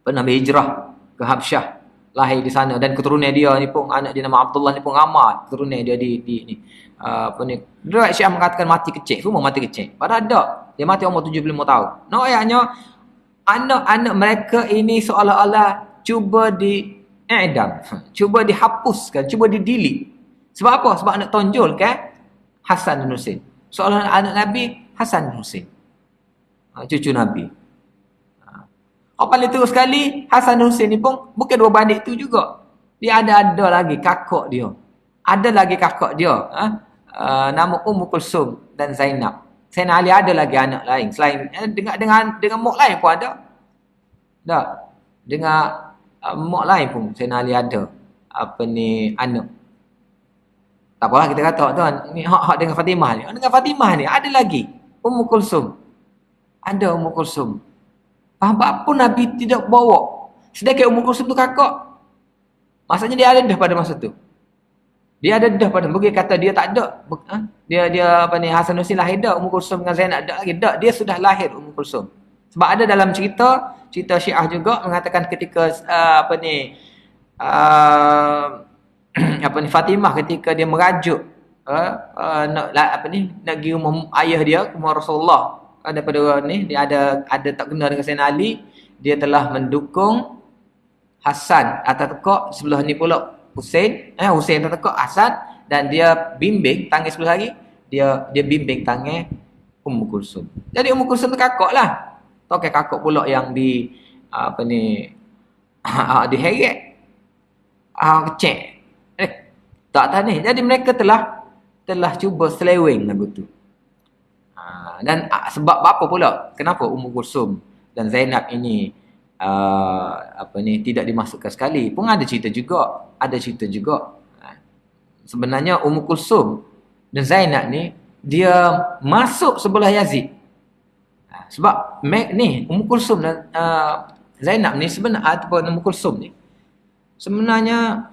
pernah berhijrah ke Habsyah. Lahir di sana dan keturunan dia ni pun, anak dia nama Abdullah ni pun ramai keturunan dia di ni. Riwayat Syiah mengatakan mati kecil, semua mati kecil. Padahal tak. Dia mati umur 75 tahun. Nah, ayatnya anak-anak mereka ini seolah-olah cuba di'idam, cuba dihapuskan, cuba didelete. Sebab apa? Sebab nak tonjol kan Hasan dan Husin. Seolah anak Nabi Hasan dan Husin. Cucu Nabi. Paling teruk sekali, Hasan dan Husin ni pun bukan dua bandik tu juga. Dia ada lagi kakak dia. Ada lagi kakak dia. Nama Ummu Kulsum dan Zainab. Sayyidina Ali ada lagi anak lain selain dengan mak lain pun ada. Tak. Dengan mak lain pun Sayyidina Ali ada anak. Tak apalah kita kata tuan, ni hak dengan Fatimah ni. Dengan Fatimah ni ada lagi Ummu Kulsum. Ada Ummu Kulsum. Apa pun Nabi tidak bawa. Sedangkan Ummu Kulsum tu kakak. Maksudnya dia ada dah pada masa tu. Dia ada dah pada bagi kata dia tak ada. Dia Hasan Husin lahir dah, Ummu Kulsum dengan Zainab tak lagi. Tak, dia sudah lahir Ummu Kulsum. Sebab ada dalam cerita Syiah juga mengatakan ketika Fatimah ketika dia merajuk nak pergi rumah ayah dia, rumah Rasulullah. Daripada ni dia ada tak kena dengan Sayyidina Ali, dia telah mendukung Hasan atas tekak, sebelah ni pula Husain atas tekak Hasan, dan dia bimbing tangan sebelah lagi, dia bimbing tangan Ummu Kulsum. Jadi Ummu Kulsum terkakak lah. Tokai kakak pula yang di diheret. Kecek. Tak tahu ni. Jadi mereka telah cuba seleweng lagu tu. Dan sebab apa pula? Kenapa Ummu Kulsum dan Zainab ini tidak dimasukkan sekali? Pun ada cerita juga. Sebenarnya Ummu Kulsum dan Zainab ni dia masuk sebelah Yazid. Sebab Ummu Kulsum dan Zainab ni sebenarnya, ataupun Ummu Kulsum ni sebenarnya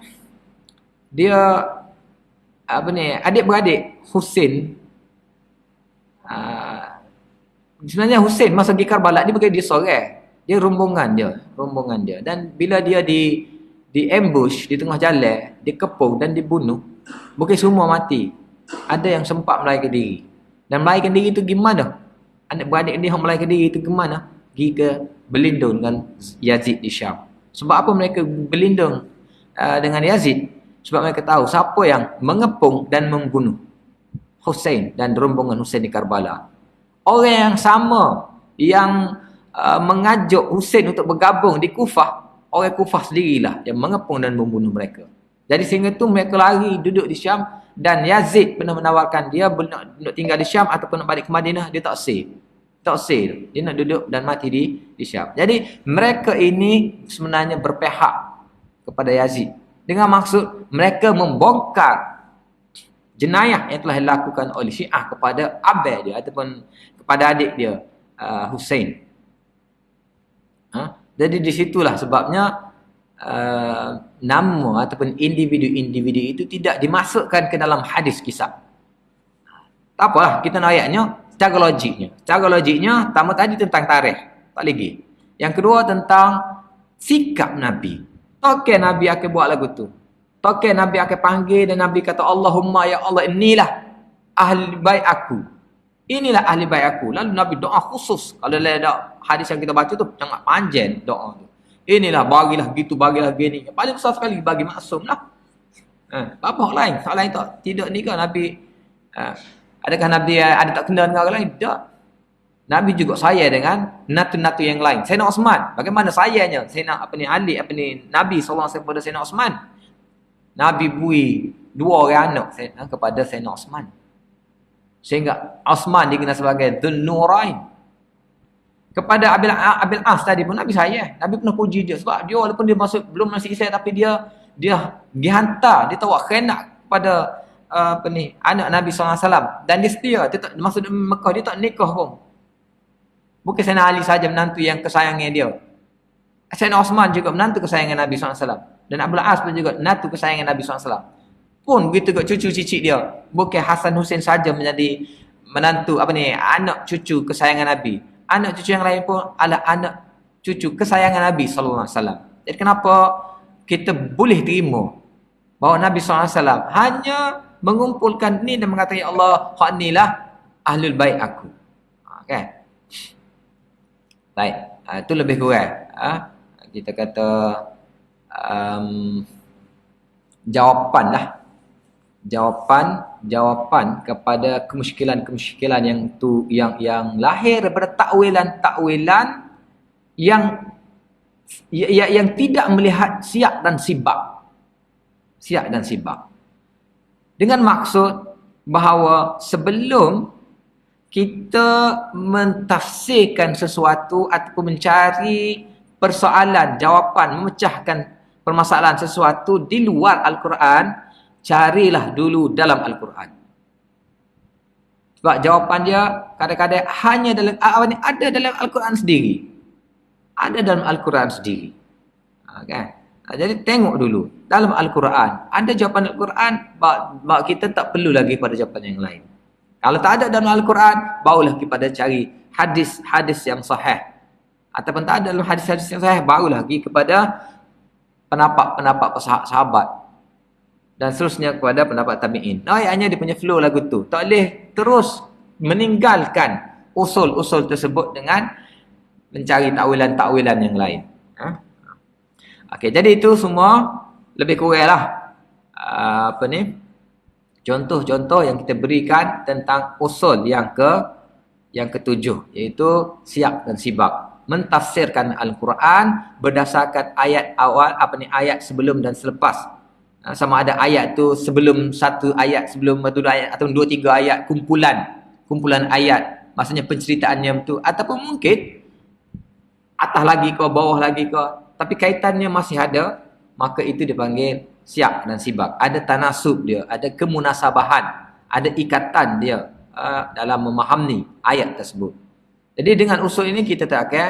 dia adik-beradik Husain. Sebenarnya Husain masa pergi Karbala dia bukan dia seorang, dia rombongan dia, dan bila dia di ambush di tengah jalan, dikepung dan dibunuh, bukan semua mati, ada yang sempat melarikan diri. Dan melarikan diri itu gimana? Adik-beradik dia melarikan diri itu gimana? Pergi ke berlindung dengan Yazid di Syam. Sebab apa mereka berlindung dengan Yazid? Sebab mereka tahu siapa yang mengepung dan membunuh Husain dan rombongan Husain di Karbala. Orang yang sama yang mengajuk Husain untuk bergabung di Kufah, orang Kufah sendirilah yang mengepung dan membunuh mereka. Jadi sehingga tu mereka lari duduk di Syam, dan Yazid pernah menawarkan dia nak tinggal di Syam ataupun nak balik ke Madinah, dia tak say. Dia nak duduk dan mati di Syam. Jadi mereka ini sebenarnya berpihak kepada Yazid dengan maksud mereka membongkar jenayah yang telah dilakukan oleh Syiah kepada abang dia ataupun kepada adik dia Husain. Jadi di situlah sebabnya nama ataupun individu-individu itu tidak dimasukkan ke dalam hadis kisah. Tak apalah, kita nak ayatnya secara logiknya. Secara logiknya, pertama tadi tentang tarikh, tak lagi. Yang kedua tentang sikap Nabi. Tokai Nabi akan buat lagu tu. Tokai Nabi akan panggil dan Nabi kata, Allahumma ya Allah, inilah ahli bait aku. Inilah ahli bait aku. Lalu Nabi doa khusus. Kalau ada hadis yang kita baca tu sangat panjang doa tu. Inilah bagilah gitu, bagilah gini. Yang paling besar sekali bagi maksum lah. Apa hal lain? Hal lain tak? Tidak ni kan Nabi. Adakah Nabi ada tak kena dengan orang lain? Tak. Nabi juga sayang dengan natu-natu yang lain. Sayyidina Osman, bagaimana sayangnya Sayyidina Ali, Nabi SAW kepada Sayyidina Osman. Nabi bui 2 orang anak kepada Sayyidina Osman. Sehingga Osman dikenal sebagai Dhun Nurain. Kepada Abil As tadi pun Nabi sayang. Nabi pernah puji dia sebab dia walaupun dia belum masuk Islam, tapi dia dihantar, dia tahu khianat kepada anak Nabi SAW, dan dia setia. Dia tak masuk Mekah, dia tak nikah pun. Bukan Sayyidina Ali saja menantu yang kesayangan dia. Sayyidina Osman juga menantu kesayangan Nabi SAW. Dan Abul As pun juga menantu kesayangan Nabi SAW. Pun begitu juga cucu cicit dia. Bukan Hasan Husain saja menjadi menantu anak cucu kesayangan Nabi. Anak cucu yang lain pun adalah anak cucu kesayangan Nabi SAW. Jadi kenapa kita boleh terima bahawa Nabi SAW hanya mengumpulkan ni dan mengatakan, ya Allah, hak inilah ahlul bait aku. Okay. Baik, itu lebih kurang kita kata jawapan lah. Jawapan kepada kemusykilan yang lahir daripada takwilan yang tidak melihat siyak dan sibak. Dengan maksud bahawa sebelum kita mentafsirkan sesuatu ataupun mencari persoalan, jawapan, memecahkan permasalahan sesuatu di luar Al-Quran, carilah dulu dalam Al-Quran. Sebab jawapan dia kadang-kadang hanya ada dalam Al-Quran sendiri. Ada dalam Al-Quran sendiri. Kan? Jadi tengok dulu dalam Al-Quran. Ada jawapan Al-Quran, bahawa kita tak perlu lagi pada jawapan yang lain. Kalau tak ada dalam Al-Quran, barulah kita cari hadis-hadis yang sahih. Ataupun tak ada dalam hadis-hadis yang sahih, barulah pergi kepada pendapat-pendapat sahabat. dan seterusnya kepada pendapat tabi'in. Ayatnya dia punya flow lagu tu. Tak boleh terus meninggalkan usul-usul tersebut dengan mencari takwilan-takwilan yang lain. Okey, jadi itu semua lebih kurang lah contoh-contoh yang kita berikan tentang usul yang ketujuh, iaitu siyak dan sibak. Mentafsirkan Al-Quran berdasarkan ayat awal, ayat sebelum dan selepas. Sama ada ayat tu sebelum satu ayat, sebelum satu ayat, atau 2-3 ayat kumpulan ayat, maksudnya penceritaannya tu, ataupun mungkin atas lagi ke bawah lagi ke, tapi kaitannya masih ada, maka itu dipanggil siyak dan sibak. Ada tanasub dia, ada kemunasabahan, ada ikatan dia dalam memahami ayat tersebut. Jadi dengan usul ini kita tak akan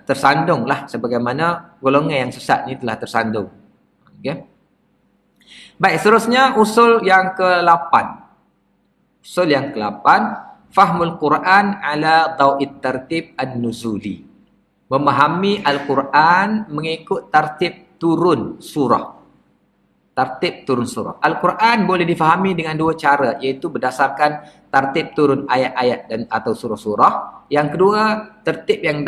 tersandung lah sebagaimana golongan yang sesat ni telah tersandung. Okay. Baik, seterusnya usul yang ke-8. Usul yang ke-8, fahmul Quran ala daw'it tartib an-nuzuli. Memahami Al-Quran mengikut tartib turun surah. Tartib turun surah. Al-Quran boleh difahami dengan 2 cara, iaitu berdasarkan tartib turun ayat-ayat dan atau surah-surah. Yang kedua, tertib yang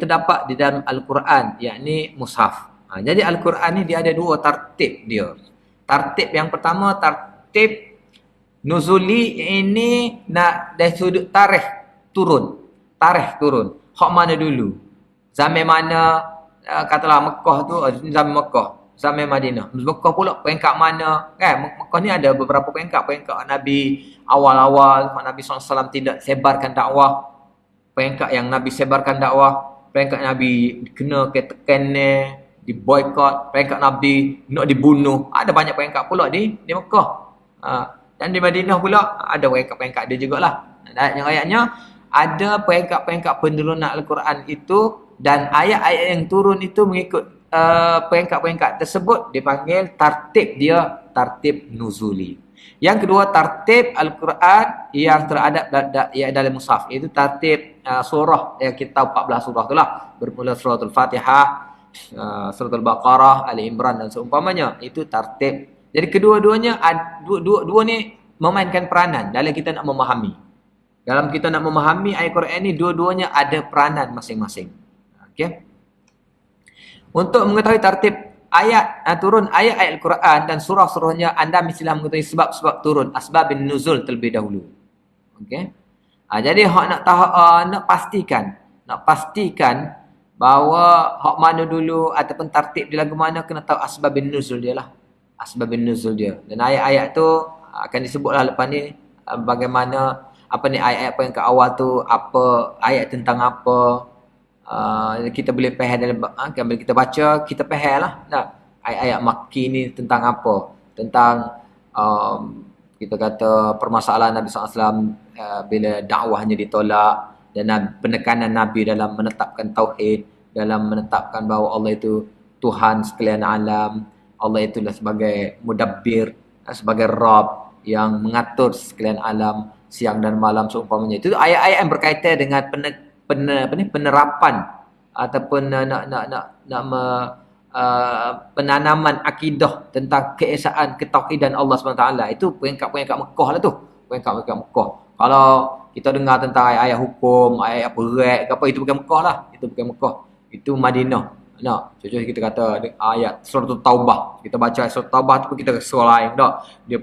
terdapat di dalam Al-Quran, yakni mushaf. Jadi Al-Quran ni dia ada 2 tartib dia. Tartib yang pertama, tartib nuzuli, ini nak dari sudut tarikh turun. Hak mana dulu? Zaman mana, katalah Mekah tu, zaman Mekah. Zaman Madinah. Mekah pula peringkat mana? Kan? Mekah ni ada beberapa peringkat. Peringkat Nabi awal-awal, Nabi SAW tidak sebarkan dakwah. Peringkat yang Nabi sebarkan dakwah. Peringkat Nabi kena ketekan, diboykot. Peringkat Nabi nak dibunuh. Ada banyak peringkat pula di Mekah. Dan di Madinah pula ada peringkat-peringkat dia jugalah. Yang ayatnya ada peringkat-peringkat penurunan Al-Quran itu, dan ayat-ayat yang turun itu mengikut peringkat-peringkat tersebut dipanggil tartib dia, tartib nuzuli. Yang kedua, tartib Al-Quran yang teradap dalam mushaf, iaitu tartib surah yang kita tahu 14 surah itulah, bermula suratul Fatihah, suratul Baqarah, Ali Imran dan seumpamanya. Itu tartib. Jadi kedua-duanya dua ni memainkan peranan dalam kita nak memahami. Dalam kita nak memahami ayat Quran ni, dua-duanya ada peranan masing-masing. Okey. Untuk mengetahui tartib ayat turun ayat-ayat Al-Quran dan surah-surahnya, anda mestilah mengetahui sebab-sebab turun, asbabun nuzul terlebih dahulu. Okey. Jadi hak nak pastikan bahawa hak mana dulu ataupun tartib dia lagu mana, kena tahu asbabun nuzul dia lah. Asbabun nuzul dia. Dan ayat-ayat tu akan disebutlah lepas ni bagaimana ayat-ayat apa yang ke awal tu, apa ayat tentang apa. Kita boleh faham dalam bila kita baca, kita faham lah. Ayat-ayat Makki ni tentang apa? Tentang kita kata permasalahan Nabi SAW bila dakwahnya ditolak, dan penekanan Nabi dalam menetapkan tauhid, dalam menetapkan bahawa Allah itu Tuhan sekalian alam, Allah itulah sebagai mudabbir, sebagai Rabb yang mengatur sekalian alam siang dan malam seumpamanya. Itu ayat-ayat yang berkaitan dengan penerapan ataupun penanaman akidah tentang keesaan ketauhidan Allah SWT. Itu peringkat-peringkat Mekah lah tu. Peringkat-peringkat Mekah. Kalau kita dengar tentang ayat-ayat hukum, ayat-ayat berat ke apa, itu bukan Mekah lah. Itu bukan Mekah. Itu Madinah. Contoh kita kata ayat surah Taubah. Kita baca ayat surah Taubah tu pun kita surah lain tak. Dia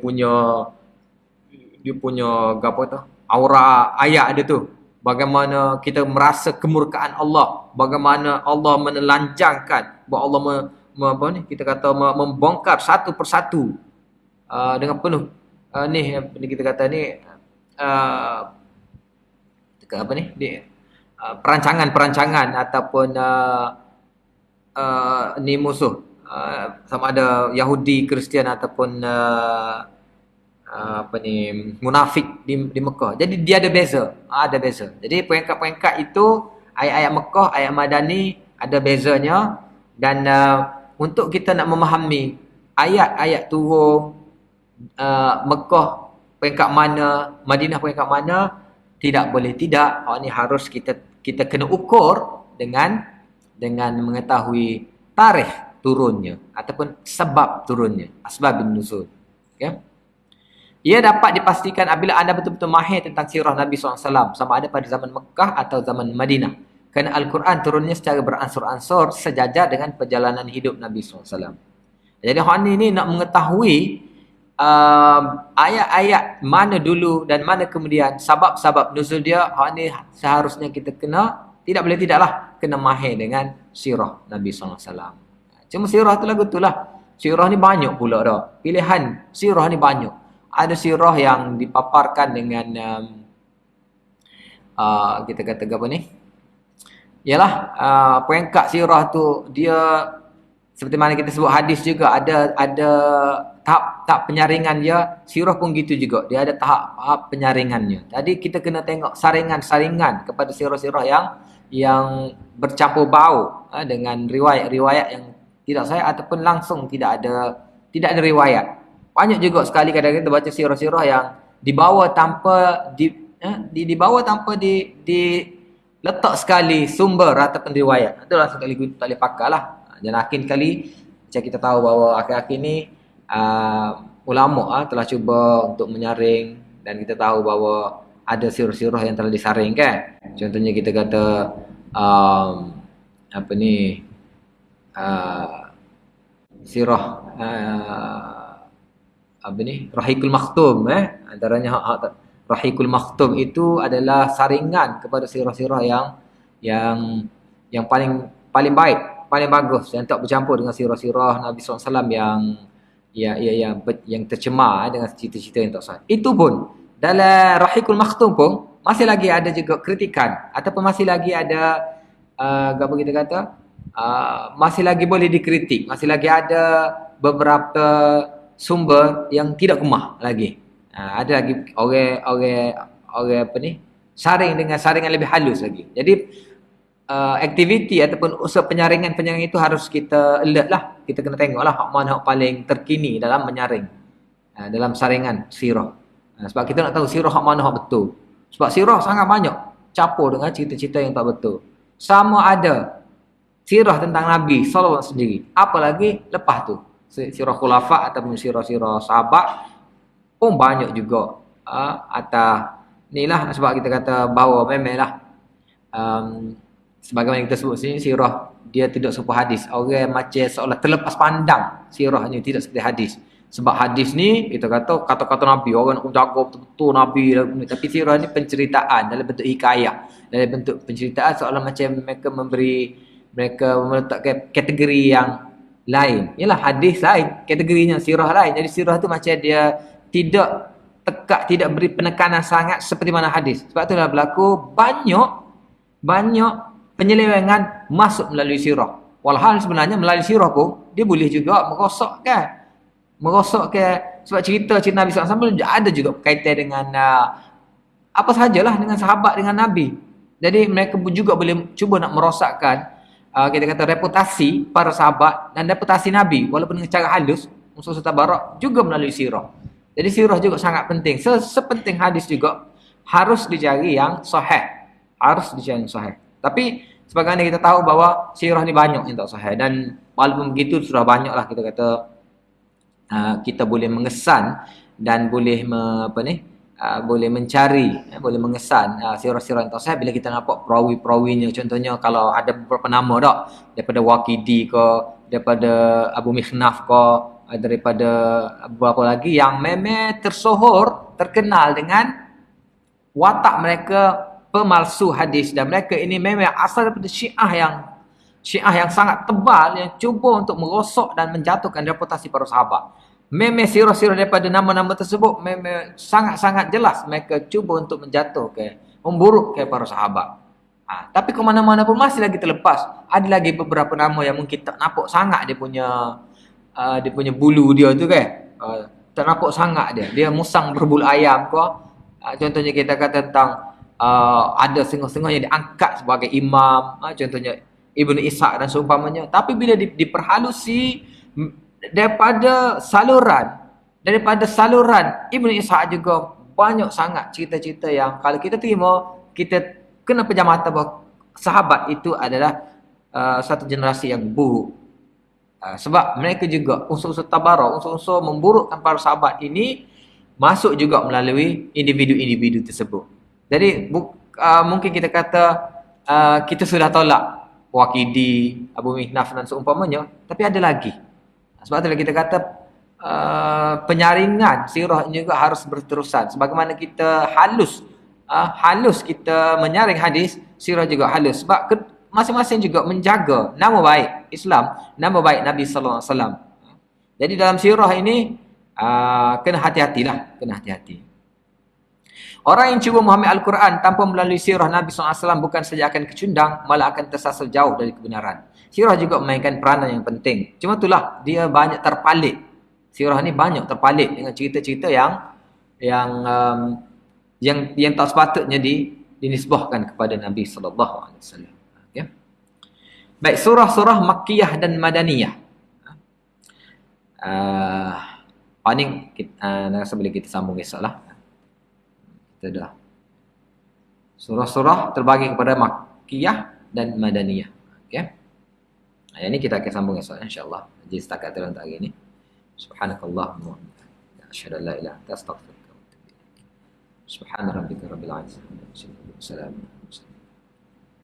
punya apa tu? Aura ayat dia tu. Bagaimana kita merasa kemurkaan Allah, bagaimana Allah menelanjangkan, bahawa Allah kita kata membongkar satu persatu dengan penuh kita kata ni perancangan ataupun ni musuh, sama ada Yahudi, Kristian ataupun munafik di Mekah. Jadi dia ada beza. Jadi peringkat-peringkat itu, ayat-ayat Mekah, ayat Madani ada bezanya. Dan untuk kita nak memahami ayat-ayat turun Mekah peringkat mana, Madinah peringkat mana, tidak boleh tidak. Ini harus kita kena ukur dengan mengetahui tarikh turunnya ataupun sebab turunnya, asbabun nuzul. Okay? Ia dapat dipastikan apabila anda betul-betul mahir tentang sirah Nabi SAW, sama ada pada zaman Mekah atau zaman Madinah. Kerana Al-Quran turunnya secara beransur-ansur sejajar dengan perjalanan hidup Nabi SAW. Jadi hak ni nak mengetahui ayat-ayat mana dulu dan mana kemudian, sebab-sebab nuzul dia, hak ni seharusnya kita kena, tidak boleh tidaklah, kena mahir dengan sirah Nabi SAW. Cuma sirah tu lagu tu lah. Sirah ni banyak pula dah. Pilihan sirah ni banyak. Ada sirah yang dipaparkan dengan kita kata apa ni? Yalah, peringkat sirah tu dia seperti mana kita sebut hadis juga, ada tahap penyaringan dia. Sirah pun gitu juga. Dia ada tahap penyaringannya. Jadi kita kena tengok saringan-saringan kepada sirah-sirah yang bercampur bau dengan riwayat-riwayat yang tidak sahih ataupun langsung tidak ada riwayat. Banyak juga sekali kadang-kadang kita baca sirah-sirah yang dibawa tanpa dibawa tanpa letak sekali sumber ataupun riwayat. Itu langsung kali tak boleh pakai lah. Dan akhir kali macam kita tahu bahawa akhir-akhir ni ulama telah cuba untuk menyaring, dan kita tahu bahawa ada sirah-sirah yang telah disaring kan. Contohnya kita kata apa ni, sirah apa ni, Rahikul Makhtum antaranya Rahikul Makhtum itu adalah saringan kepada sirah-sirah yang paling baik, paling bagus, yang tak bercampur dengan sirah-sirah Nabi SAW yang tercemar dengan cerita-cerita yang tak sah. Itu pun dalam Rahikul Makhtum pun masih lagi ada juga kritikan, ataupun masih lagi ada apa kita kata, masih lagi boleh dikritik, masih lagi ada beberapa sumber yang tidak kemah lagi. Ada lagi orang apa ni, saring dengan saringan lebih halus lagi. Jadi aktiviti ataupun usaha penyaringan itu harus kita alert lah. Kita kena tengok lah hak mana hak paling terkini dalam menyaring, dalam saringan sirah. Sebab kita nak tahu sirah hak mana hak betul. Sebab sirah sangat banyak campur dengan cerita-cerita yang tak betul. Sama ada sirah tentang Nabi SAW sendiri, apalagi lepas tu sirah khulafa ataupun sirah-sirah sahabat pun banyak juga. Atas ni lah sebab kita kata bahawa memanglah sebagaimana kita sebut sini, sirah dia tidak serupa hadis. Orang macam seolah terlepas pandang sirahnya, tidak seperti hadis. Sebab hadis ni kita kata kata-kata Nabi, orang nak jaga betul-betul Nabi, tapi sirah ni penceritaan dalam bentuk hikayah, dalam bentuk penceritaan seolah macam mereka meletakkan kategori yang lain. Yalah, hadis lain, kategorinya sirah lain. Jadi sirah tu macam dia tidak beri penekanan sangat seperti mana hadis. Sebab itulah berlaku banyak penyelewengan masuk melalui sirah. Walhal sebenarnya melalui sirah pun dia boleh juga merosakkan sebab cerita Nabi SAW ada juga berkaitan dengan apa sahajalah dengan sahabat, dengan Nabi. Jadi mereka pun juga boleh cuba nak merosakkan kita kata reputasi para sahabat dan reputasi Nabi, walaupun dengan cara halus, musuh tabarak juga melalui sirah. Jadi sirah juga sangat penting. Sepenting hadis juga harus dicari yang sahih. Tapi sebagaimana kita tahu bahawa sirah ni banyak yang tak sahih, dan walaupun begitu sudah banyaklah kita kata kita boleh mengesan dan boleh boleh mencari, boleh mengesan sirah-sirah yang tak sahih bila kita nampak perawi-perawinya. Contohnya kalau ada beberapa nama tak, daripada Waqidi ke, daripada Abu Mikhnaf ke, daripada beberapa lagi yang memang terkenal dengan watak mereka pemalsu hadis, dan mereka ini memang asal daripada Syiah yang sangat tebal, yang cuba untuk merosak dan menjatuhkan reputasi para sahabat. Memang sirah-sirah daripada nama-nama tersebut memang sangat-sangat jelas mereka cuba untuk menjatuhkan, memburukkan para sahabat. Tapi ke mana-mana pun masih lagi terlepas. Ada lagi beberapa nama yang mungkin tak nampak sangat dia punya bulu dia tu kan. Tak nampak sangat dia musang berbulu ayam ke. Contohnya kita kata tentang ada setengah-setengah yang diangkat sebagai imam, contohnya Ibnu Ishaq dan seumpamanya. Tapi bila diperhalusi daripada saluran Ibnu Ishaq juga banyak sangat cerita-cerita yang kalau kita terima, kita kena pejam mata bahawa sahabat itu adalah satu generasi yang buruk. Sebab mereka juga unsur-unsur tabarruk, unsur-unsur memburukkan para sahabat ini masuk juga melalui individu-individu tersebut. Jadi mungkin kita kata kita sudah tolak Waqidi, Abu Mihnaf dan seumpamanya, tapi ada lagi. Sebab itulah kita kata penyaringan sirah ini juga harus berterusan. Sebagaimana kita halus kita menyaring hadis, sirah juga halus. Sebab masing-masing juga menjaga nama baik Islam, nama baik Nabi sallallahu alaihi wasallam. Jadi dalam sirah ini kena hati-hatilah, kena hati-hati. Orang yang cuba memahami Al-Quran tanpa melalui sirah Nabi SAW bukan saja akan kecundang, malah akan tersasar jauh dari kebenaran. Sirah juga memainkan peranan yang penting. Cuma itulah, dia banyak terpalit. Sirah ni banyak terpalit dengan cerita-cerita yang tak sepatutnya dinisbahkan kepada Nabi SAW. Okay. Baik, surah-surah Makkiyah dan Madaniyah. Ini rasa boleh kita sambung esok lah. Kita dah. Surah-surah terbagi kepada Makkiyah dan Madaniyah. Okey. Yang ini kita akan sambung esok insya-Allah. Jadi setakat terang hari ini. Subhanakallahumma wa bihamdika asyhadu an la ilaha illa anta astaghfiruka wa atubu ilaik. Subhana rabbika rabbil izzati amma yasifun. Assalamualaikum.